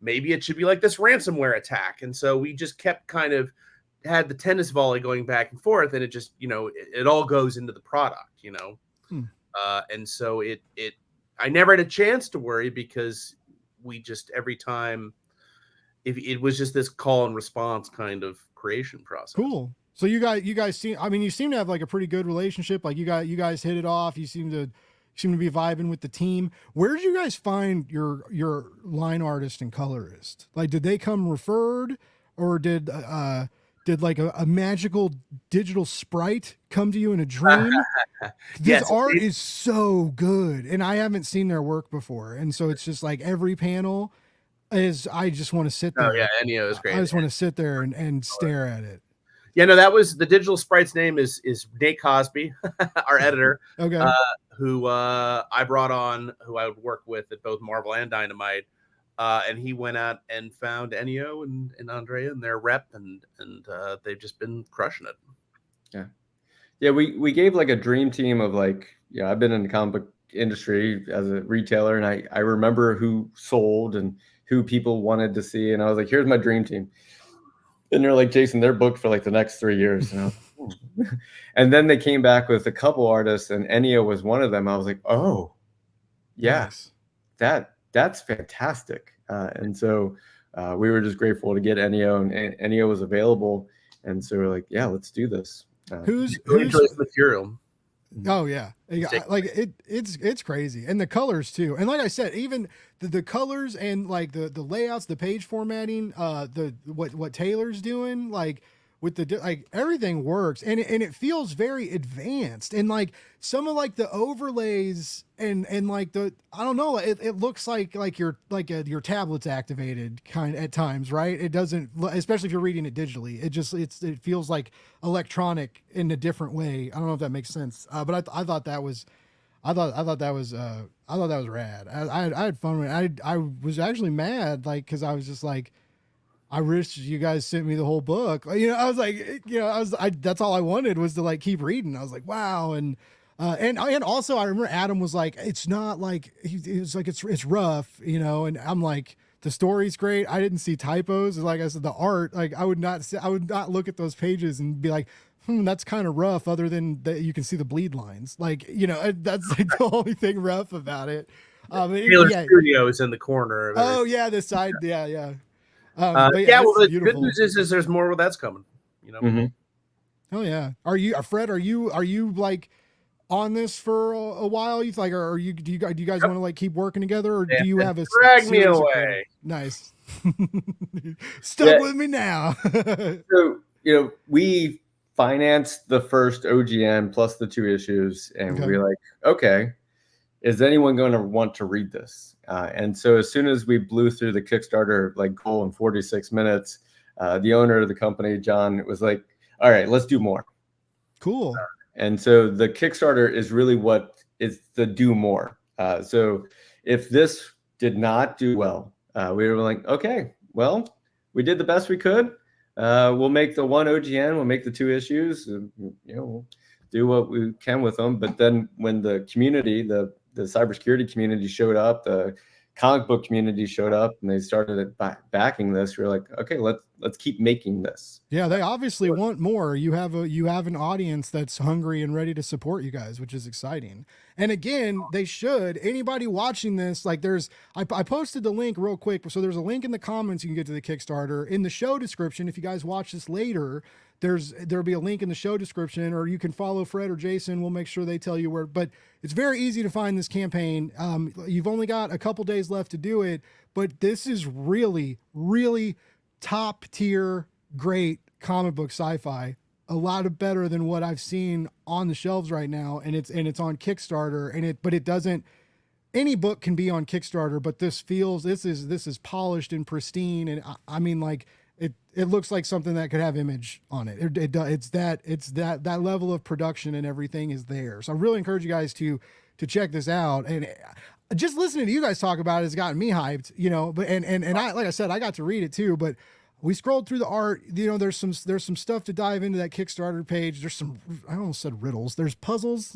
maybe it should be like this ransomware attack. And so we just kept kind of had the tennis volley going back and forth, and it just, it all goes into the product, and so I never had a chance to worry because we just, every time, if it was just this call and response kind of creation process. Cool. So you guys seem, I mean, you seem to have like a pretty good relationship. Like you guys hit it off. You seem to be vibing with the team. Where did you guys find your line artist and colorist? Like, did they come referred, or did like a magical digital sprite come to you in a dream? This art is so good, and I haven't seen their work before. And so it's just like every panel I just want to sit there. Oh yeah, Ennio is great. I just want to sit there and stare at it. Yeah, no, that was the digital sprite's name is Nate Cosby, our editor. Okay. Who I brought on, who I would work with at both Marvel and Dynamite. And he went out and found Ennio and Andrea and their rep, and they've just been crushing it. Yeah. Yeah, we gave like a dream team of like, I've been in the comic book industry as a retailer, and I remember who sold and who people wanted to see. And I was like, here's my dream team. And they're like, Jason, they're booked for like the next 3 years. And then they came back with a couple artists, and Ennio was one of them. I was like, oh, yes, that's fantastic. And so we were just grateful to get Ennio, and Ennio was available. And so we're like, yeah, let's do this. Who's material? Oh yeah, like it's crazy, and the colors too. And like I said, even the colors and like the layouts, the page formatting, what Taylor's doing, like with the like everything works, and it feels very advanced, and like some of like the overlays and like the, I don't know, it looks like your tablet's activated kind at times, right? It doesn't, especially if you're reading it digitally, it feels like electronic in a different way. I don't know if that makes sense, but I thought that was rad. I had fun with it. I was actually mad, like, because I was just like, I wish you guys sent me the whole book. I was like, that's all I wanted was to like keep reading. I was like, wow. And also I remember Adam was like, it's not like, he was like, it's rough, and I'm like, the story's great. I didn't see typos. Like I said, the art, like I would not look at those pages and be like, that's kind of rough, other than that you can see the bleed lines. Like, that's like the only thing rough about it. Taylor Studio is in the corner. Oh yeah. The side. Yeah. Well, the good news is there's more where that's coming. Mm-hmm. Oh yeah. Are you, Fred? Are you like on this for a while? You like, or do you guys want to like keep working together, or do you have a drag me away? Nice. Stuck Yeah. with me now. So, we financed the first OGN plus the 2 issues, and Okay. we were like, okay, is anyone going to want to read this? And so as soon as we blew through the Kickstarter like goal in 46 minutes, the owner of the company, John, was like, all right, let's do more. Cool. And so the Kickstarter is really what is the do more. So if this did not do well, we were like, okay, well, we did the best we could. We'll make the 1 OGN, we'll make the 2 issues, we'll do what we can with them. But then when the community, the cybersecurity community showed up, the comic book community showed up, and they started backing this, we're like, okay, let's keep making this. Yeah, they obviously want more. You have an audience that's hungry and ready to support you guys, which is exciting. And again, they should. Anybody watching this, like I posted the link real quick. So there's a link in the comments you can get to the Kickstarter. In the show description, if you guys watch this later, there'll be a link in the show description, or you can follow Fred or Jason. We'll make sure they tell you where, but it's very easy to find this campaign. You've only got a couple days left to do it, but this is really, really top tier, great comic book sci-fi. A lot of better than what I've seen on the shelves right now. And it's on Kickstarter, but it doesn't, any book can be on Kickstarter, but this is polished and pristine. And I mean, like, it looks like something that could have Image on it. It's that level of production and everything is there. So I really encourage you guys to check this out. And just listening to you guys talk about it has gotten me hyped, but, and I, like I said, I got to read it too, but we scrolled through the art, there's some stuff to dive into that Kickstarter page. There's some, I almost said riddles. There's puzzles.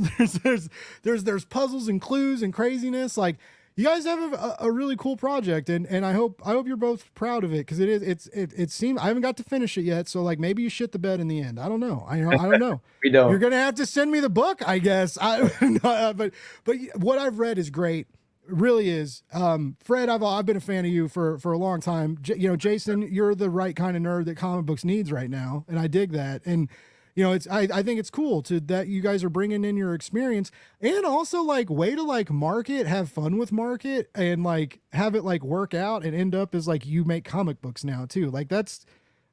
There's puzzles and clues and craziness. Like, you guys have a really cool project, and I hope you're both proud of it, because it seems, I haven't got to finish it yet, so like maybe you shit the bed in the end. I don't know. I don't know. We don't. You're gonna have to send me the book, I guess. But what I've read is great. It really is. Fred, I've been a fan of you for a long time. Jason, you're the right kind of nerd that comic books needs right now, and I dig that. And I think it's cool that you guys are bringing in your experience, and also like way to like market, have fun with market, and like have it like work out and end up as like you make comic books now too. Like that's,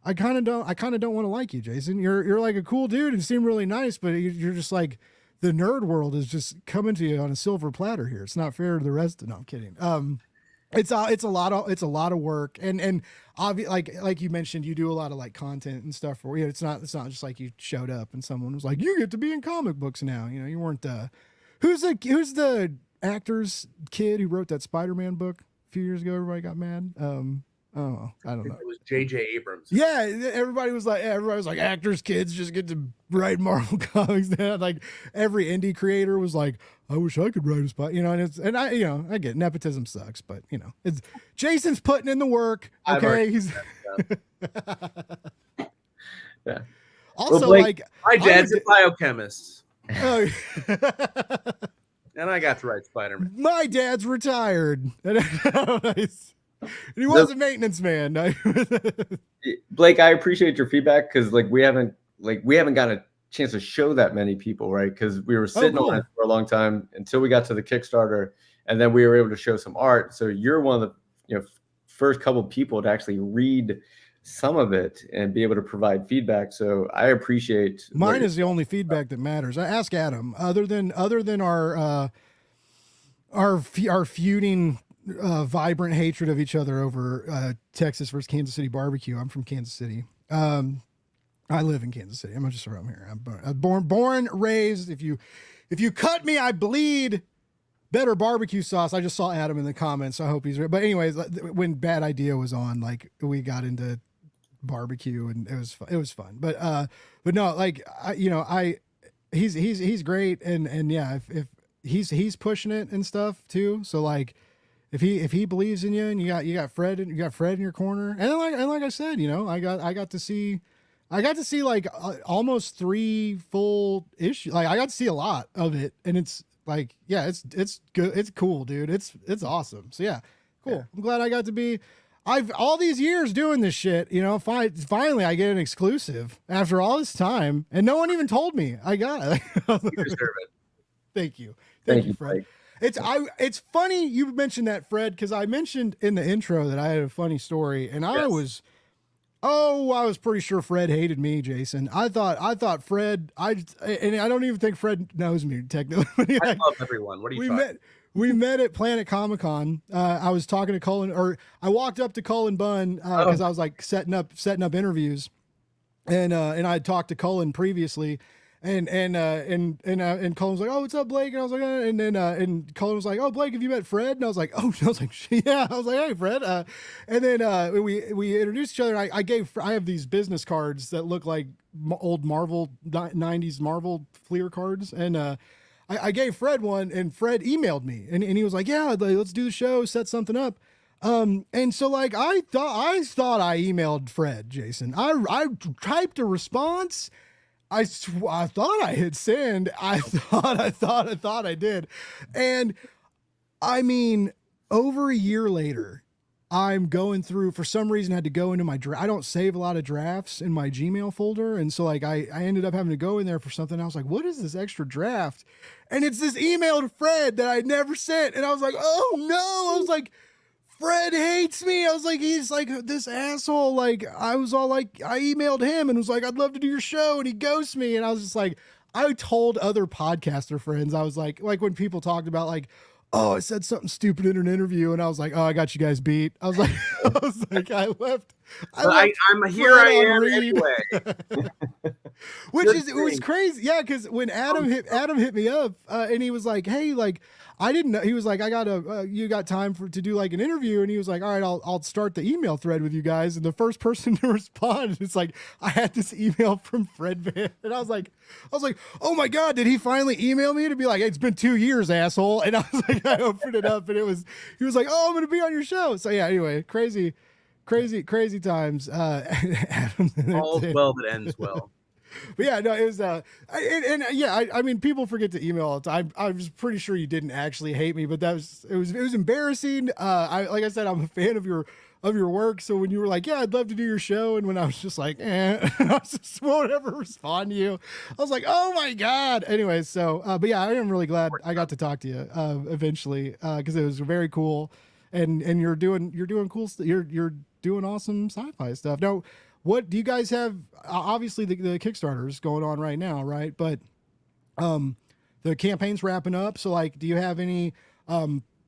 I kind of don't want to like you, Jason. You're like a cool dude and seem really nice, but you're just like, the nerd world is just coming to you on a silver platter here. It's not fair to the rest of, no, I'm kidding. It's a lot of work, and like you mentioned, you do a lot of like content and stuff for you. It's not just like you showed up and someone was like, you get to be in comic books now. You weren't who's the actor's kid who wrote that Spider-Man book a few years ago? Everybody got mad. Oh, I don't know. It was J.J. Abrams. Yeah, everybody was like, actors' kids just get to write Marvel comics. Like every indie creator was like, I wish I could write a spot, and I get nepotism sucks, but it's Jason's putting in the work. Okay, he's yeah. Also, well, Blake, like my dad's a biochemist, oh, and I got to write Spider-Man. My dad's retired. He was a maintenance man. Blake, I appreciate your feedback, because like we haven't got a chance to show that many people, right? Because we were sitting on it for a long time until we got to the Kickstarter, and then we were able to show some art. So you're one of the first couple people to actually read some of it and be able to provide feedback. So I appreciate. Mine is the only feedback that matters. I ask Adam. Other than our feuding. Vibrant hatred of each other over Texas versus Kansas City barbecue. I'm from Kansas City. I live in Kansas City. I'm just from here. I'm born, raised. If you cut me, I bleed. Better barbecue sauce. I just saw Adam in the comments. So I hope he's right. But anyways, when Bad Idea was on, like we got into barbecue and it was fun. But no, like he's great, and yeah, if he's pushing it and stuff too. So like. If he believes in you, and you got Fred in your corner, and like I said, I got to see like almost 3 full issues. Like I got to see a lot of it, and it's like, yeah, it's good, it's cool, dude. It's awesome. So yeah, cool. Yeah. I'm glad I got to be. I've all these years doing this shit, finally I get an exclusive after all this time, and no one even told me I got it. You deserve it. Thank you, Fred. It's funny you mentioned that, Fred, because I mentioned in the intro that I had a funny story, and I was pretty sure Fred hated me, Jason. I thought Fred, and I don't even think Fred knows me technically. I love everyone. What are you talking? We met at Planet Comic-Con. I was talking to Cullen, or I walked up to Cullen Bunn because I was like setting up interviews, and I had talked to Cullen previously, and Cullen was like, "Oh, what's up, Blake?" And I was like, and Cullen was like, "Oh, Blake, have you met Fred?" And I was like, "Oh," I was like, "Yeah." I was like, "Hey, Fred." And then we introduced each other. I have these business cards that look like old Marvel 90s Marvel Fleer cards, and I gave Fred one, and Fred emailed me, and he was like, "Yeah, like, let's do the show, set something up." And so like I thought I emailed Fred, Jason. I typed a response. I thought I hit send. I thought I did. And I mean, over a year later, I'm going through, for some reason, I had to go into my I don't save a lot of drafts in my Gmail folder. And so like, I ended up having to go in there for something. I was like, what is this extra draft? And it's this email to Fred that I never sent. And I was like, oh no. I was like, Fred hates me. I was like, he's like this asshole. Like, I was all like, I emailed him and was like, I'd love to do your show. And he ghosts me. And I was just like, I told other podcaster friends, I was like when people talked about like, oh, I said something stupid in an interview, and I was like, oh, I got you guys beat. I was like, I left. I'm here. I am anyway. It was crazy. Yeah, because when Adam hit me up, and he was like, hey, like, I didn't know. He was like, I got you got time to do like an interview, and he was like, all right, I'll start the email thread with you guys. And the first person to respond, it's like, I had this email from Fred Van, and I was like, oh my god, did he finally email me to be like, hey, it's been 2 years, asshole? And I was like, I opened it up, and he was like, oh, I'm gonna be on your show. So yeah, anyway, crazy times. All's well that ends well. But yeah, no, it was, I mean, people forget to email all the time. I was pretty sure you didn't actually hate me, but it was embarrassing. Like I said, I'm a fan of your work. So when you were like, yeah, I'd love to do your show. And when I was just like, I just won't ever respond to you. I was like, oh my God. Anyway, so, but yeah, I am really glad I got to talk to you, eventually, cause it was very cool. And you're doing cool stuff. You're doing awesome sci-fi stuff. Now, what do you guys have? Obviously, the Kickstarter is going on right now, right? But the campaign's wrapping up. So, like, do you have any,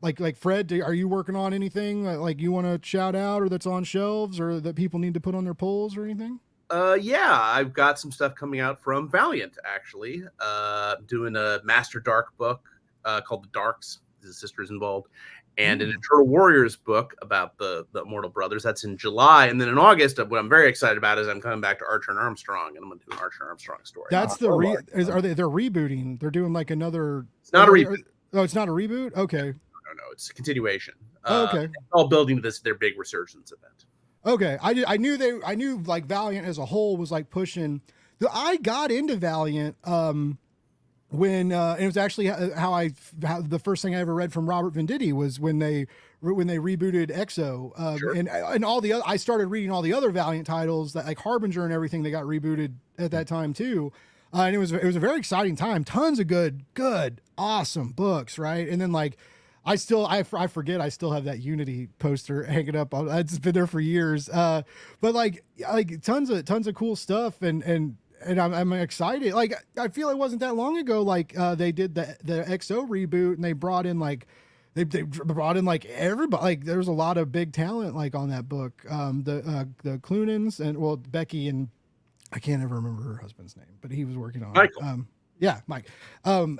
like Fred? Are you working on anything like you want to shout out, or that's on shelves, or that people need to put on their polls, or anything? Yeah, I've got some stuff coming out from Valiant, actually. Doing a Master Dark book called The Darks. His sister's involved. And an Eternal Warriors book about the Immortal Brothers. That's in July. And then in August, what I'm very excited about is I'm coming back to Archer and Armstrong, and I'm going to do an Archer and Armstrong story. That's they're rebooting. They're doing like another. It's not a reboot. Oh, it's not a reboot? Okay. No, it's a continuation. Okay. It's all building to their big resurgence event. Okay. I knew like Valiant as a whole was like pushing. I got into Valiant when it was actually how the first thing I ever read from Robert Venditti was when they rebooted EXO, Sure. and all the other, I started reading all the other Valiant titles that like Harbinger and everything that got rebooted at that time too, and it was a very exciting time. Tons of good awesome books, right? And then like I forget I still have that Unity poster hanging up. It's been there for years, but like tons of cool stuff and I'm excited. Like, I feel it wasn't that long ago. Like, they did the XO reboot, and they brought in like, they brought in like everybody. Like, there was a lot of big talent like on that book. The Cloonans and Becky, and I can't ever remember her husband's name, but he was working on Michael. Mike. And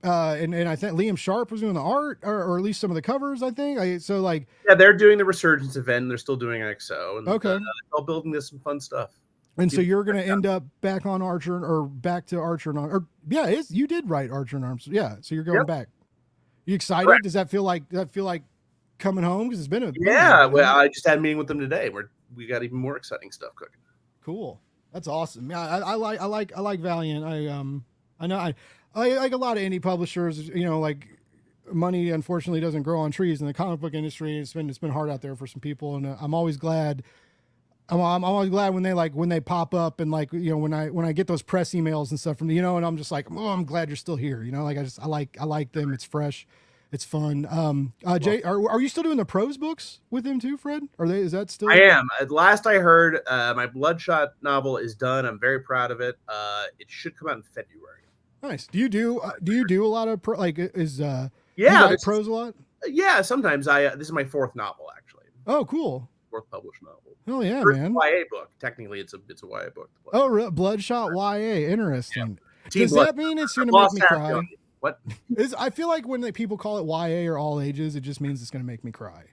I think Liam Sharp was doing the art, or at least some of the covers. I think. Yeah, they're doing the Resurgence event. And they're still doing XO. And, okay. All building this some fun stuff. And so you're going to end up back on Archer, or back to Archer and you did write Archer and Arms. Yeah. So you're going back. You excited? Correct. Does that feel like coming home? Cause it's been well, I just had a meeting with them today where we got even more exciting stuff cooking. Cool. That's awesome. Yeah. I like Valiant. I know I like a lot of indie publishers, like money unfortunately doesn't grow on trees in the comic book industry. It's been hard out there for some people. And I'm always glad I'm always glad when they pop up, and like, you know, when I get those press emails and stuff from, you know, and I'm just like, oh, I'm glad you're still here. You know, like I like them. It's fresh. It's fun. Jay, are you still doing the prose books with him too, Fred? Is that still? I am. At last I heard, my Bloodshot novel is done. I'm very proud of it. It should come out in February. Nice. Do you do a lot of Yeah, you write prose a lot? Yeah, sometimes this is my fourth novel actually. Oh, cool. Fourth published novel. Oh yeah, First man. YA book. Technically, it's a YA book. Oh, Bloodshot YA. Interesting. Yeah. Does that mean it's going to make me cry? What? I feel like when people call it YA or all ages, it just means it's going to make me cry.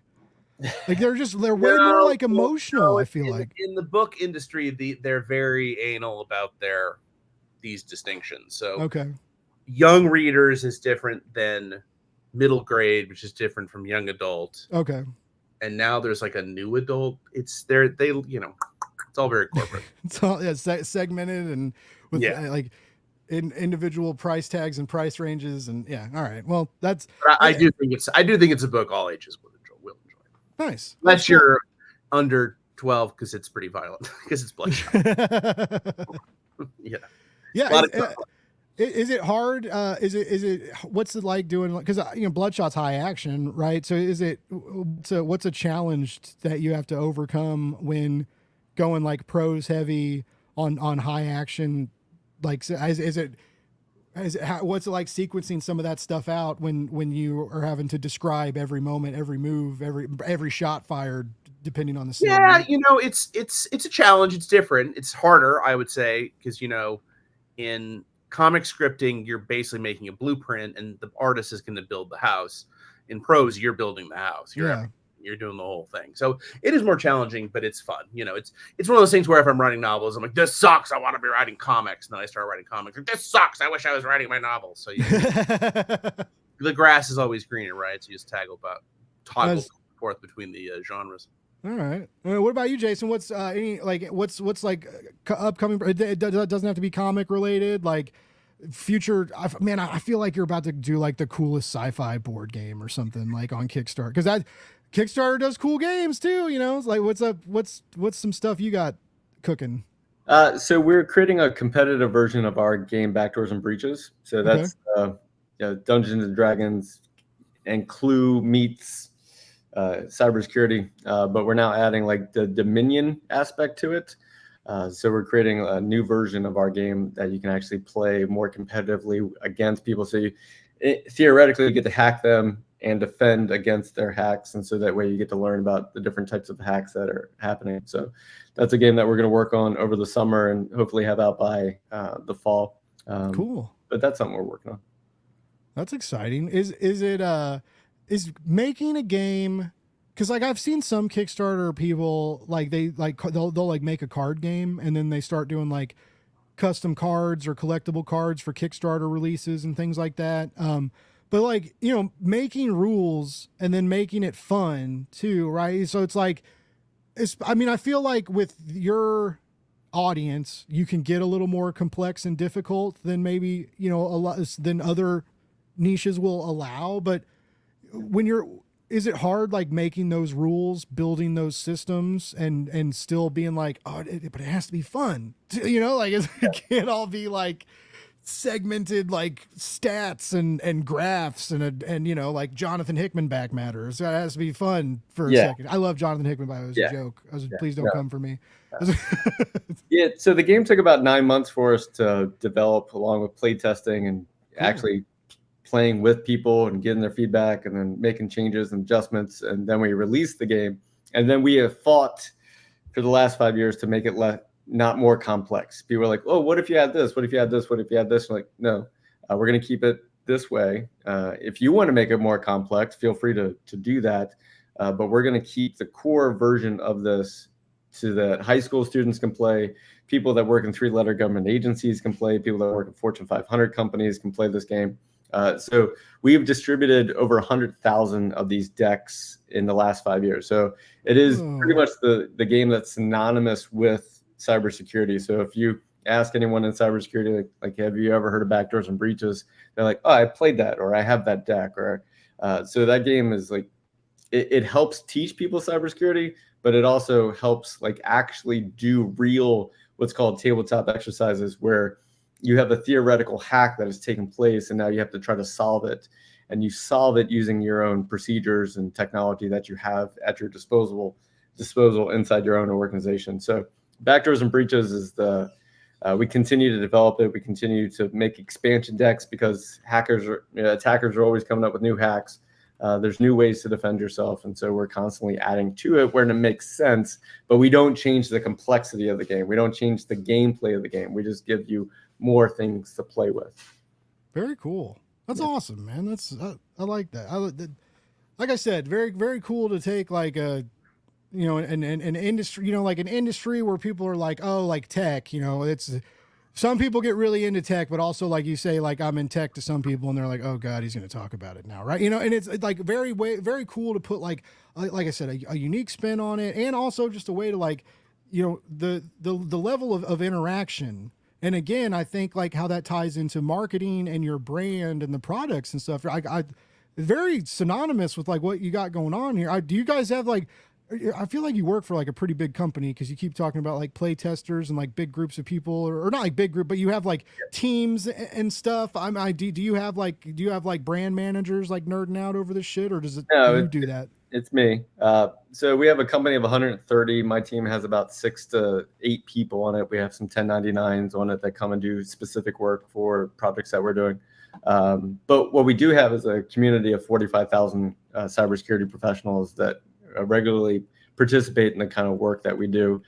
Like they're way more like emotional. I feel like in the book industry, they're very anal about these distinctions. So okay, young readers is different than middle grade, which is different from young adult. Okay. And now there's like a new adult. It's all very corporate. It's all segmented and with like individual price tags and price ranges, and yeah. All right. Well, that's. But I do think it's a book all ages will enjoy. Nice. Unless you're under 12, because it's pretty violent, because it's bloodshot. Yeah. Yeah. Is it hard? Is it? What's it like doing? Because Bloodshot's high action, right? So what's a challenge that you have to overcome when going like prose heavy on high action? Like, what's it like sequencing some of that stuff out when you are having to describe every moment, every move, every shot fired, depending on the scene? Yeah, it's a challenge. It's different. It's harder, I would say, because in comic scripting, you're basically making a blueprint, and the artist is going to build the house. In prose, you're building the house. You're doing the whole thing. So it is more challenging, but it's fun. It's one of those things where if I'm writing novels, I'm like, this sucks. I want to be writing comics. And then I start writing comics. Like, this sucks. I wish I was writing my novel. So the grass is always greener, right? So you just toggle forth between the genres. All right. What about you, Jason? What's what's like upcoming? It doesn't have to be comic related. Like future. I feel like you're about to do like the coolest sci-fi board game or something like on Kickstarter, because that Kickstarter does cool games too. It's like, what's up? What's some stuff you got cooking? So we're creating a competitive version of our game, Backdoors and Breaches. So that's Dungeons and Dragons and Clue meets cybersecurity, but we're now adding like the Dominion aspect to it. So we're creating a new version of our game that you can actually play more competitively against people. So theoretically you get to hack them and defend against their hacks, and so that way you get to learn about the different types of hacks that are happening. So that's a game that we're going to work on over the summer and hopefully have out by the fall. Cool. But that's something we're working on. That's exciting. Is making a game, because like I've seen some Kickstarter people like they'll like make a card game and then they start doing like custom cards or collectible cards for Kickstarter releases and things like that. But like, making rules and then making it fun too, right? So it's like, I feel like with your audience, you can get a little more complex and difficult than maybe, a lot than other niches will allow. But is it hard like making those rules, building those systems and still being like, but it has to be fun, like it can't all be like segmented like stats and graphs and like Jonathan Hickman back matters. So it has to be fun for a second. I love Jonathan Hickman, by the way. It was a joke. Please don't come for me. Yeah. So the game took about 9 months for us to develop, along with play testing and actually playing with people and getting their feedback and then making changes and adjustments. And then we released the game, and then we have fought for the last 5 years to make it not more complex. People are like, oh, what if you had this? What if you had this? What if you had this? We're like, no, we're going to keep it this way. If you want to make it more complex, feel free to do that. But we're going to keep the core version of this so that high school students can play, people that work in 3-letter government agencies can play, people that work in Fortune 500 companies can play this game. So we've distributed over 100,000 of these decks in the last 5 years. So it is pretty much the game that's synonymous with cybersecurity. So if you ask anyone in cybersecurity, like, have you ever heard of Backdoors and Breaches? They're like, oh, I played that, or I have that deck, or so that game is like it helps teach people cybersecurity, but it also helps like actually do real what's called tabletop exercises where you have a theoretical hack that has taken place and now you have to try to solve it, and you solve it using your own procedures and technology that you have at your disposal inside your own organization. So backdoors and breaches is we continue to develop it. We continue to make expansion decks because attackers are always coming up with new hacks. There's new ways to defend yourself, and so we're constantly adding to it where it makes sense, but we don't change the complexity of the game. We don't change the gameplay of the game. We just give you more things to play with. Very cool. That's awesome, man. I like that. Like I said, very, very cool to take like an industry, like an industry where people are like, oh, like tech, it's some people get really into tech, but also like you say, like I'm in tech to some people and they're like, oh God, he's going to talk about it now. Right. And it's like very cool to put like I said, a unique spin on it. And also just a way to like, the level of interaction. And again, I think like how that ties into marketing and your brand and the products and stuff. I very synonymous with like what you got going on here. Do you guys have like, I feel like you work for like a pretty big company because you keep talking about like play testers and like big groups of people, or not like big group, but you have like teams and stuff. Do you have like brand managers like nerding out over this shit, or do you do that? It's me. So we have a company of 130. My team has about 6 to 8 people on it. We have some 1099s on it that come and do specific work for projects that we're doing. But what we do have is a community of 45,000 cybersecurity professionals that regularly participate in the kind of work that we do.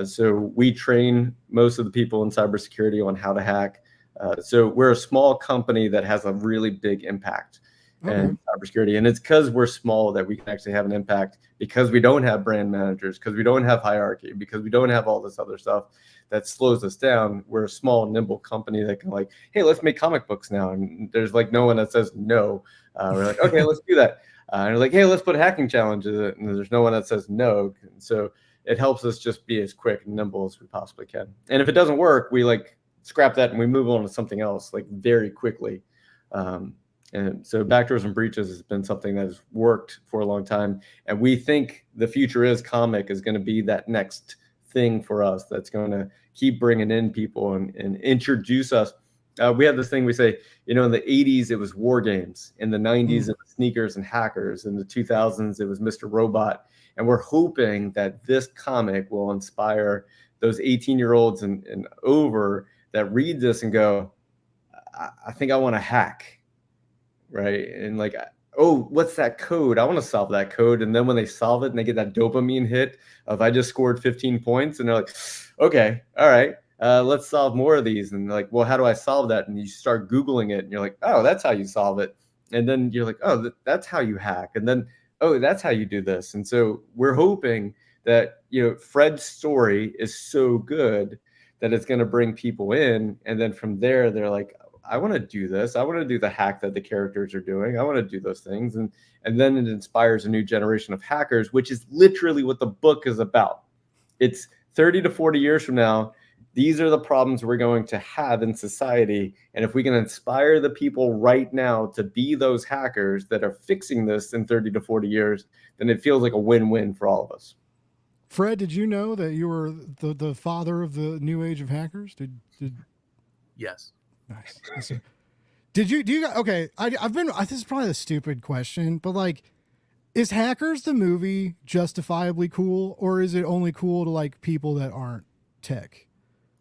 So we train most of the people in cybersecurity on how to hack. So we're a small company that has a really big impact in cybersecurity. And it's because we're small that we can actually have an impact, because we don't have brand managers, because we don't have hierarchy, because we don't have all this other stuff that slows us down. We're a small, nimble company that can like, hey, let's make comic books now. And there's like no one that says no. We're like, okay, let's do that. And like, hey, let's put hacking challenges in it. And there's no one that says no. And so it helps us just be as quick and nimble as we possibly can. And if it doesn't work, we like scrap that and we move on to something else like very quickly. And so backdoors and breaches has been something that has worked for a long time. And we think the future is comic is going to be that next thing for us that's going to keep bringing in people and introduce us. We have this thing we say, in the 80s, it was war games. In the 90s, it was sneakers and hackers. In the 2000s, it was Mr. Robot. And we're hoping that this comic will inspire those 18-year-olds and over that read this and go, I think I want to hack. Right. And like, oh, what's that code? I want to solve that code. And then when they solve it and they get that dopamine hit of I just scored 15 points, and they're like, okay, all right, let's solve more of these. And they're like, well, how do I solve that? And you start Googling it and you're like, oh, that's how you solve it. And then you're like, oh, that's how you hack. And then, oh, that's how you do this. And so we're hoping that, Fred's story is so good that it's going to bring people in. And then from there, they're like, I want to do this. I want to do the hack that the characters are doing. I want to do those things. And then it inspires a new generation of hackers, which is literally what the book is about. It's 30 to 40 years from now. These are the problems we're going to have in society. And if we can inspire the people right now to be those hackers that are fixing this in 30 to 40 years, then it feels like a win-win for all of us. Fred, did you know that you were the father of the new age of hackers? Yes. Nice. Do you okay? This is probably a stupid question, but like, is Hackers the movie justifiably cool, or is it only cool to like people that aren't tech?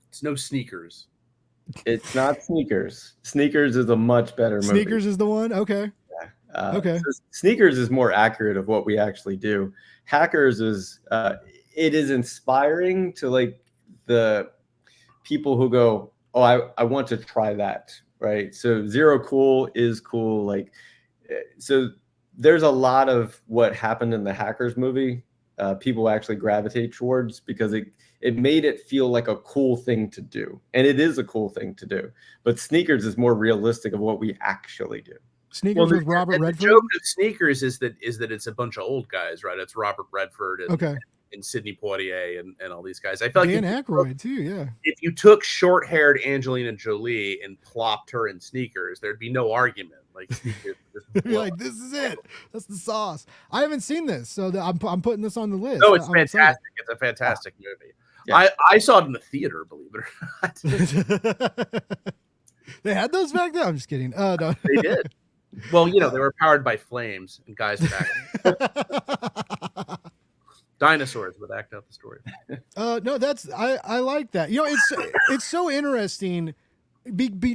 It's no Sneakers. It's not Sneakers. Sneakers is a much better movie. Sneakers is the one? Okay. Yeah. Okay. So Sneakers is more accurate of what we actually do. Hackers is it is inspiring to like the people who go, oh, I want to try that, right? So Zero Cool is cool. Like, so there's a lot of what happened in the Hackers movie people actually gravitate towards because it made it feel like a cool thing to do. And it is a cool thing to do. But Sneakers is more realistic of what we actually do. Sneakers with Robert Redford? The joke of Sneakers is that it's a bunch of old guys, right? It's Robert Redford and Sidney Poitier and all these guys. I felt Dan Aykroyd too, yeah. If you took short-haired Angelina Jolie and plopped her in Sneakers, there'd be no argument Like, you could just You're like, this is it. That's the sauce. I haven't seen this, so I'm putting this on the list. No, it's I'm excited. fantastic. It's a fantastic movie. Yeah. I saw it in the theater, believe it or not. They had those back then. I'm just kidding. No. They did. Well, they were powered by flames and guys back. Dinosaurs would act out the story. No, I like that. It's so interesting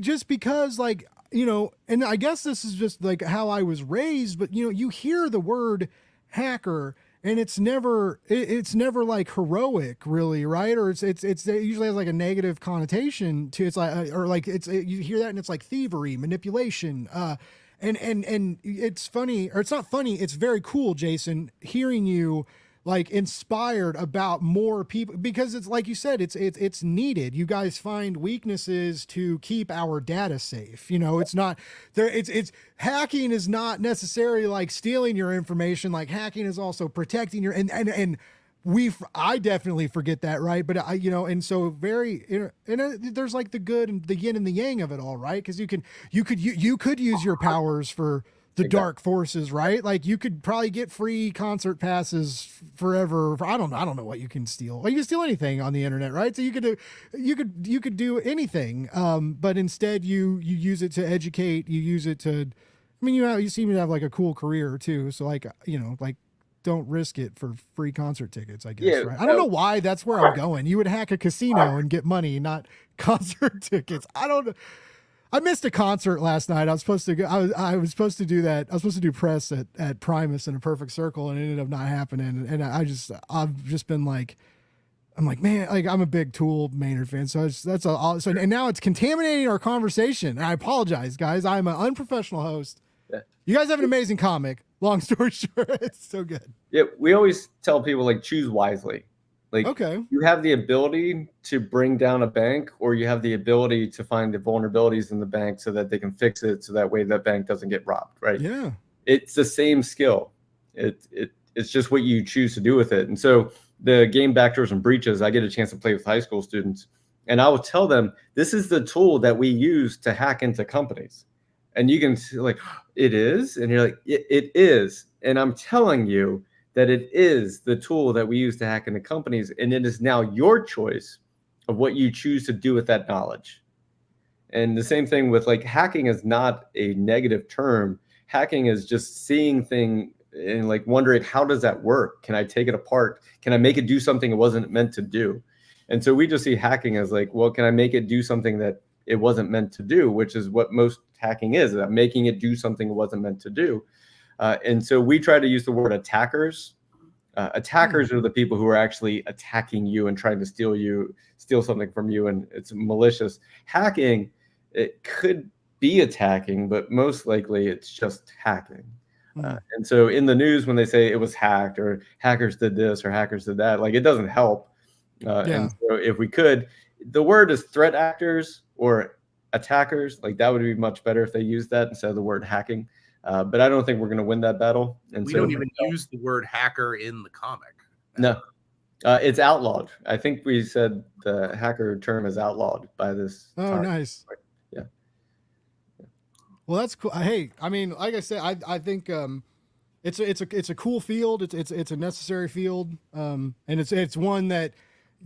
just because, like, and I guess this is just like how I was raised, but you hear the word hacker and it's never like heroic, really, right? Or it usually has like a negative connotation to it's like or like you hear that and it's like thievery, manipulation, and it's funny, or it's not funny, it's very cool, Jason, hearing you like inspired about more people, because it's like you said, it's needed. You guys find weaknesses to keep our data safe. It's not there. It's hacking is not necessarily like stealing your information. Like hacking is also protecting your, and I definitely forget that. Right. But and so there's like the good and the yin and the yang of it all. Right. Cause you could use your powers for the dark forces, right? Like you could probably get free concert passes forever. I don't know what you can steal. Well, you can steal anything on the internet, right? So you could do anything. But instead you use it to educate. You use it to. I mean, you seem to have like a cool career too. So like like don't risk it for free concert tickets, I guess. Yeah, right. I don't know why that's where I'm going. You would hack a casino and get money, not concert tickets. I missed a concert last night. I was supposed to go. I was supposed to do that. I was supposed to do press at Primus in a Perfect Circle, and it ended up not happening. And I've just been like, I'm like, man, like I'm a big Tool Maynard fan. So that's all. So and now it's contaminating our conversation. And I apologize, guys. I'm an unprofessional host. Yeah. You guys have an amazing comic. Long story short, it's so good. Yeah, we always tell people like choose wisely. Like, okay, you have the ability to bring down a bank, or you have the ability to find the vulnerabilities in the bank so that they can fix it, so that way that bank doesn't get robbed, right? Yeah, it's the same skill. It's just what you choose to do with it. And so the game Backdoors and Breaches, I get a chance to play with high school students, and I will tell them this is the tool that we use to hack into companies. And you can see, like, it is, and you're like, it is, and I'm telling you that it is the tool that we use to hack into companies, and it is now your choice of what you choose to do with that knowledge. And the same thing with like hacking is not a negative term. Hacking is just seeing thing and like wondering, how does that work? Can I take it apart? Can I make it do something it wasn't meant to do? And so we just see hacking as like, well, can I make it do something that it wasn't meant to do, which is what most hacking is, that making it do something it wasn't meant to do. And so we try to use the word attackers. Attackers are the people who are actually attacking you and trying to steal something from you, and it's malicious. Hacking, it could be attacking, but most likely it's just hacking. And so in the news, when they say it was hacked or hackers did this or hackers did that, like it doesn't help. And so if we could, the word is threat actors or attackers, like that would be much better if they used that instead of the word hacking. But I don't think we're going to win that battle. And we don't even use the word hacker in the comic. No, it's outlawed. I think we said the hacker term is outlawed by this. Oh, nice. Yeah. Well, that's cool. Hey, I mean, like I said, I think it's a cool field. It's a necessary field. And it's one that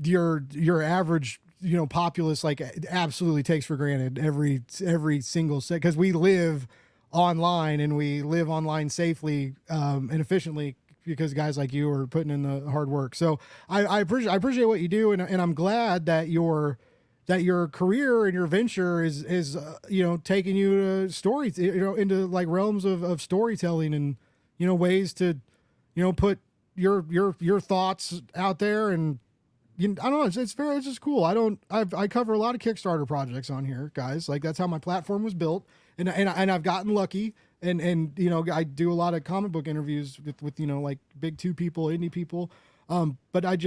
your average populace like absolutely takes for granted every single set, because we live online and we live online safely and efficiently because guys like you are putting in the hard work. So I appreciate what you do, and I'm glad that your career and your venture is taking you to stories, into like realms of storytelling and ways to put your thoughts out there. And I don't know, it's just cool. I cover a lot of Kickstarter projects on here, guys. Like that's how my platform was built. And I've gotten lucky, and I do a lot of comic book interviews with like big 2 people, indie people, but I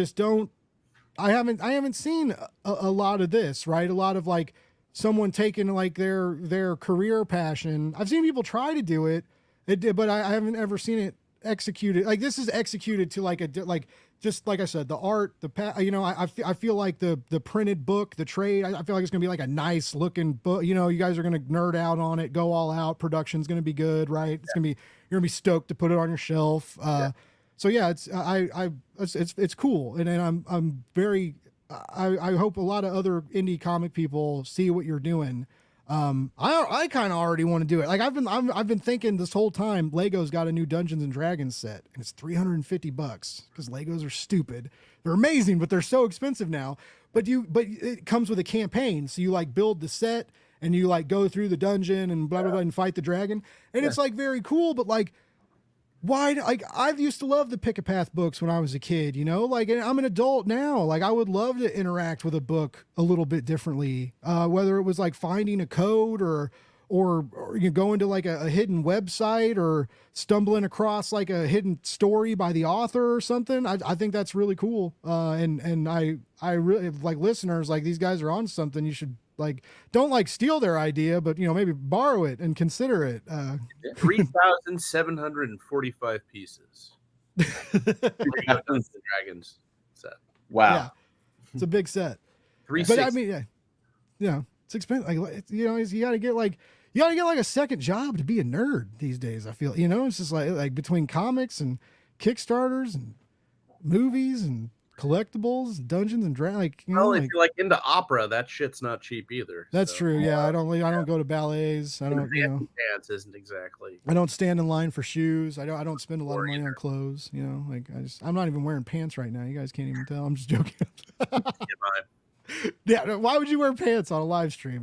haven't seen a lot of this, right? A lot of like someone taking like their career passion. I've seen people try to do it, but I haven't ever seen it executed. Like this is executed to like just like I said, the art, I feel like the printed book, the trade, I feel like it's gonna be like a nice looking book. You know, you guys are gonna nerd out on it, go all out. Production's gonna be good, right? It's gonna be, you're gonna be stoked to put it on your shelf. So yeah, it's cool, and I'm very, I hope a lot of other indie comic people see what you're doing. I kind of already want to do it. Like I've been thinking this whole time, Lego's got a new Dungeons and Dragons set and it's $350 because Legos are stupid. They're amazing, but they're so expensive now. But it comes with a campaign. So you like build the set and you like go through the dungeon and blah, blah, blah, and fight the dragon. And it's like very cool, but like, why? Like I've used to love the Pick a Path books when I was a kid, you know, like, and I'm an adult now. Like I would love to interact with a book a little bit differently. Whether it was like finding a code or you go into like a hidden website or stumbling across like a hidden story by the author or something. I think that's really cool. And I really like listeners, like these guys are on something. You should like, don't like steal their idea, but you know, maybe borrow it and consider it. 3,745 pieces. Dragons set. Wow. Yeah, it's a big set. 360. But I mean, yeah, it's expensive. Like, you know, you gotta get like a second job to be a nerd these days. I feel, you know, it's just like between comics and Kickstarters and movies and collectibles, Dungeons and Dragons. Like, you know, well, if you're like into opera, that shit's not cheap either. That's true. Yeah, I don't go to ballets. I don't, you know, dance isn't exactly. I don't stand in line for shoes. I don't spend a lot of money on clothes. You know, like I'm not even wearing pants right now. You guys can't even tell. I'm just joking. Yeah, why would you wear pants on a live stream?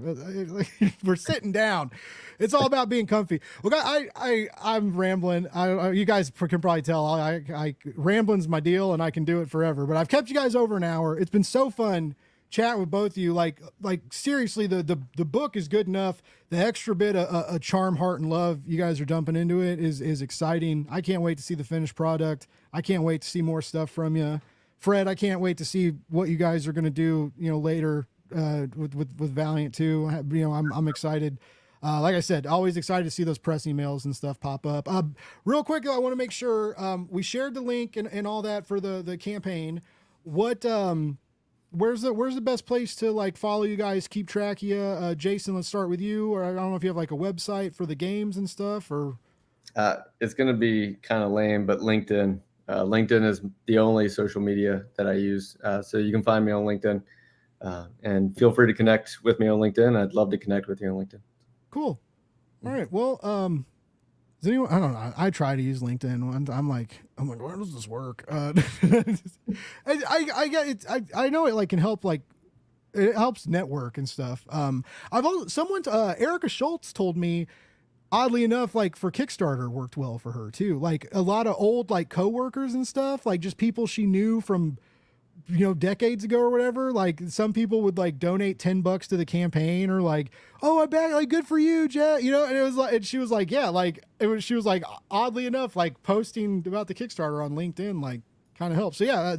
We're sitting down. It's all about being comfy. Well, I'm rambling. You guys can probably tell. Rambling's my deal, and I can do it forever. But I've kept you guys over an hour. It's been so fun chatting with both of you. Like seriously, the book is good enough. The extra bit of charm, heart, and love you guys are dumping into it is exciting. I can't wait to see the finished product. I can't wait to see more stuff from you. Fred, I can't wait to see what you guys are going to do, you know, later with Valiant too. You know, I'm excited. Like I said, always excited to see those press emails and stuff pop up. Real quick, though, I want to make sure we shared the link and all that for the campaign. What where's the best place to like follow you guys, keep track of you? Jason, let's start with you. Or I don't know if you have like a website for the games and stuff, or it's going to be kind of lame, but LinkedIn. LinkedIn is the only social media that I use. So you can find me on LinkedIn and feel free to connect with me on LinkedIn. I'd love to connect with you on LinkedIn. Cool. All right. Well, does anyone, I don't know. I try to use LinkedIn. I'm like, where does this work? I get it. I know it like can help, like it helps network and stuff. Erica Schultz told me, oddly enough, like for Kickstarter worked well for her too. Like a lot of old like coworkers and stuff, like just people she knew from, you know, decades ago or whatever. Like some people would like donate $10 to the campaign or like, oh, I bet, like good for you, Jet. You know, and it was like, and she was like, yeah, like she was like, oddly enough, like posting about the Kickstarter on LinkedIn, like kind of helps. So yeah,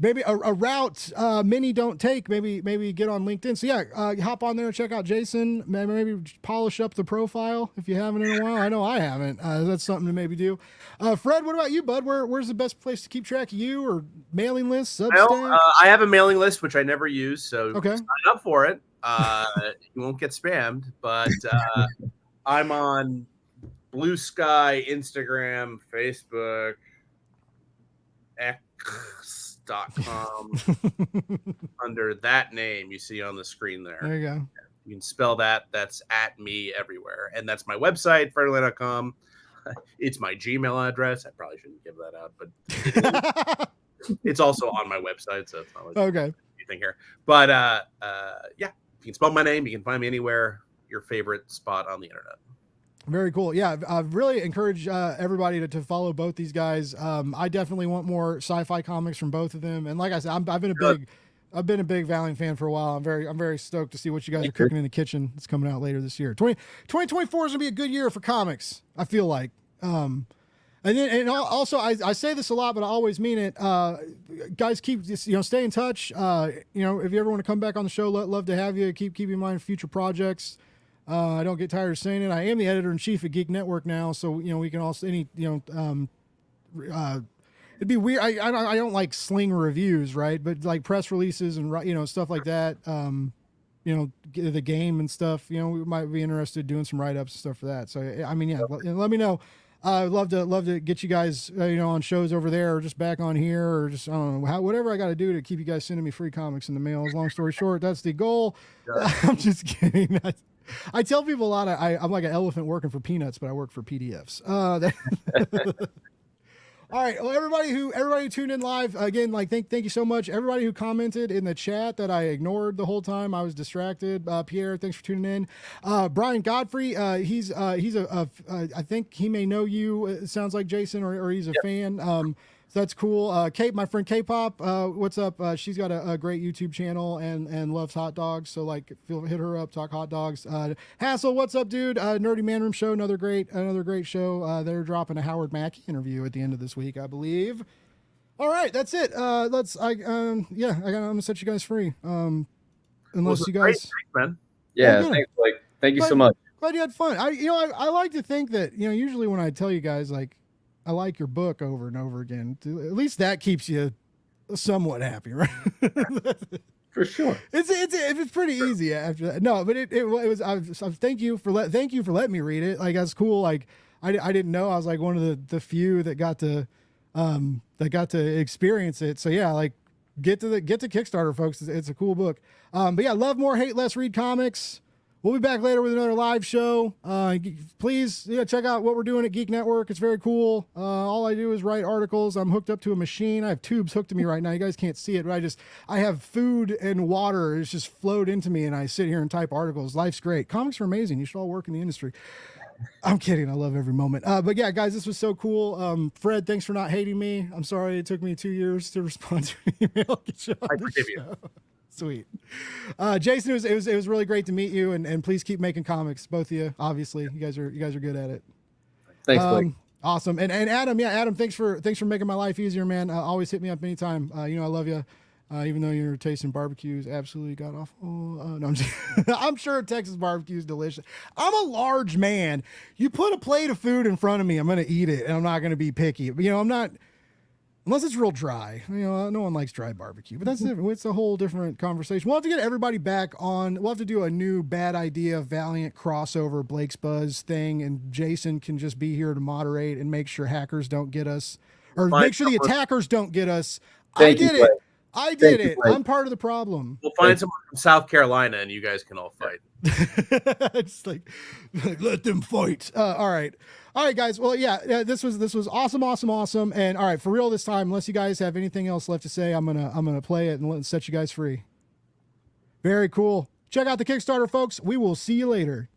maybe a route many don't take, maybe get on LinkedIn. So yeah, hop on there and check out Jason. Maybe polish up the profile if you haven't in a while. I know I haven't. That's something to maybe do. Fred, what about you, bud? Where's the best place to keep track of you, or mailing lists? Well, I have a mailing list which I never use, so okay, sign up for it. You won't get spammed, but I'm on Blue Sky, Instagram, Facebook, X.com under that name you see on the screen there. There you go. You can spell that. That's at me everywhere. And that's my website, fredley.com. It's my Gmail address. I probably shouldn't give that out, but it's also on my website, so it's not like okay. anything here. But yeah, you can spell my name. You can find me anywhere, your favorite spot on the internet. Very cool. Yeah, I really encourage everybody to follow both these guys. I definitely want more sci-fi comics from both of them. And like I said, I've been a big Valiant fan for a while. I'm very stoked to see what you guys are cooking in the kitchen. It's coming out later this year. 2024 is gonna be a good year for comics, I feel like. And also I say this a lot, but I always mean it. Guys, keep stay in touch. If you ever want to come back on the show, love to have you. Keep in mind future projects. I don't get tired of saying it. I am the editor in chief at Geek Network now, so we can also it'd be weird. I don't like sling reviews, right? But like press releases and stuff like that. The game and stuff. We might be interested in doing some write ups and stuff for that. So I mean, yeah, let me know. I'd love to get you guys on shows over there, or just back on here, or just I don't know whatever I got to do to keep you guys sending me free comics in the mail. Long story short, that's the goal. I'm just kidding. I tell people a lot. I'm like an elephant working for peanuts, but I work for PDFs. All right. Well, everybody who tuned in live again, like thank you so much. Everybody who commented in the chat that I ignored the whole time, I was distracted. Pierre, thanks for tuning in. Brian Godfrey, he's I think he may know you. It sounds like Jason, or he's a fan. So that's cool. Kate, my friend K-pop, what's up? She's got a great YouTube channel and loves hot dogs. So like, hit her up, talk hot dogs. Hassel, what's up, dude? Nerdy Man Room Show, another great show. They're dropping a Howard Mackey interview at the end of this week, I believe. All right, that's it. I'm gonna set you guys free. Unless you guys, thanks, man. Yeah, thanks, Blake. Thank you so much. Glad you had fun. I like to think that usually when I tell you guys like, I like your book over and over again. At least that keeps you somewhat happy, right? For sure. It's pretty easy after that. No, but it was. Thank you for letting me read it. Like that's cool. Like I didn't know I was like one of the few that got to experience it. So yeah, like get to Kickstarter, folks. It's a cool book. But yeah, love more, hate less, read comics. We'll be back later with another live show. Please check out what we're doing at Geek Network. It's very cool. All I do is write articles. I'm hooked up to a machine. I have tubes hooked to me right now. You guys can't see it, but I have food and water. It's just flowed into me, and I sit here and type articles. Life's great. Comics are amazing. You should all work in the industry. I'm kidding. I love every moment. But yeah, guys, this was so cool. Fred, thanks for not hating me. I'm sorry it took me 2 years to respond to an email. I forgive you. Sweet. Jason, it was really great to meet you, and please keep making comics, both of you. Obviously, you guys are good at it. Thanks, Blake. Awesome. And Adam, thanks for making my life easier, man. Always hit me up anytime. I love you. Even though your taste in barbecue is absolutely god awful. No, I'm sure Texas barbecue is delicious. I'm a large man. You put a plate of food in front of me, I'm gonna eat it, and I'm not gonna be picky. But I'm not. Unless it's real dry, no one likes dry barbecue, but that's different. It's a whole different conversation. We'll have to get everybody back on. We'll have to do a new Bad Idea Valiant crossover Blake's Buzz thing, and Jason can just be here to moderate and make sure hackers don't get us, or make sure the attackers don't get us. I did it. I'm part of the problem. We'll find someone from South Carolina, and you guys can all fight. It's like let them fight. All right, guys. Well, yeah, this was awesome. And all right, for real this time. Unless you guys have anything else left to say, I'm gonna play it and set you guys free. Very cool. Check out the Kickstarter, folks. We will see you later.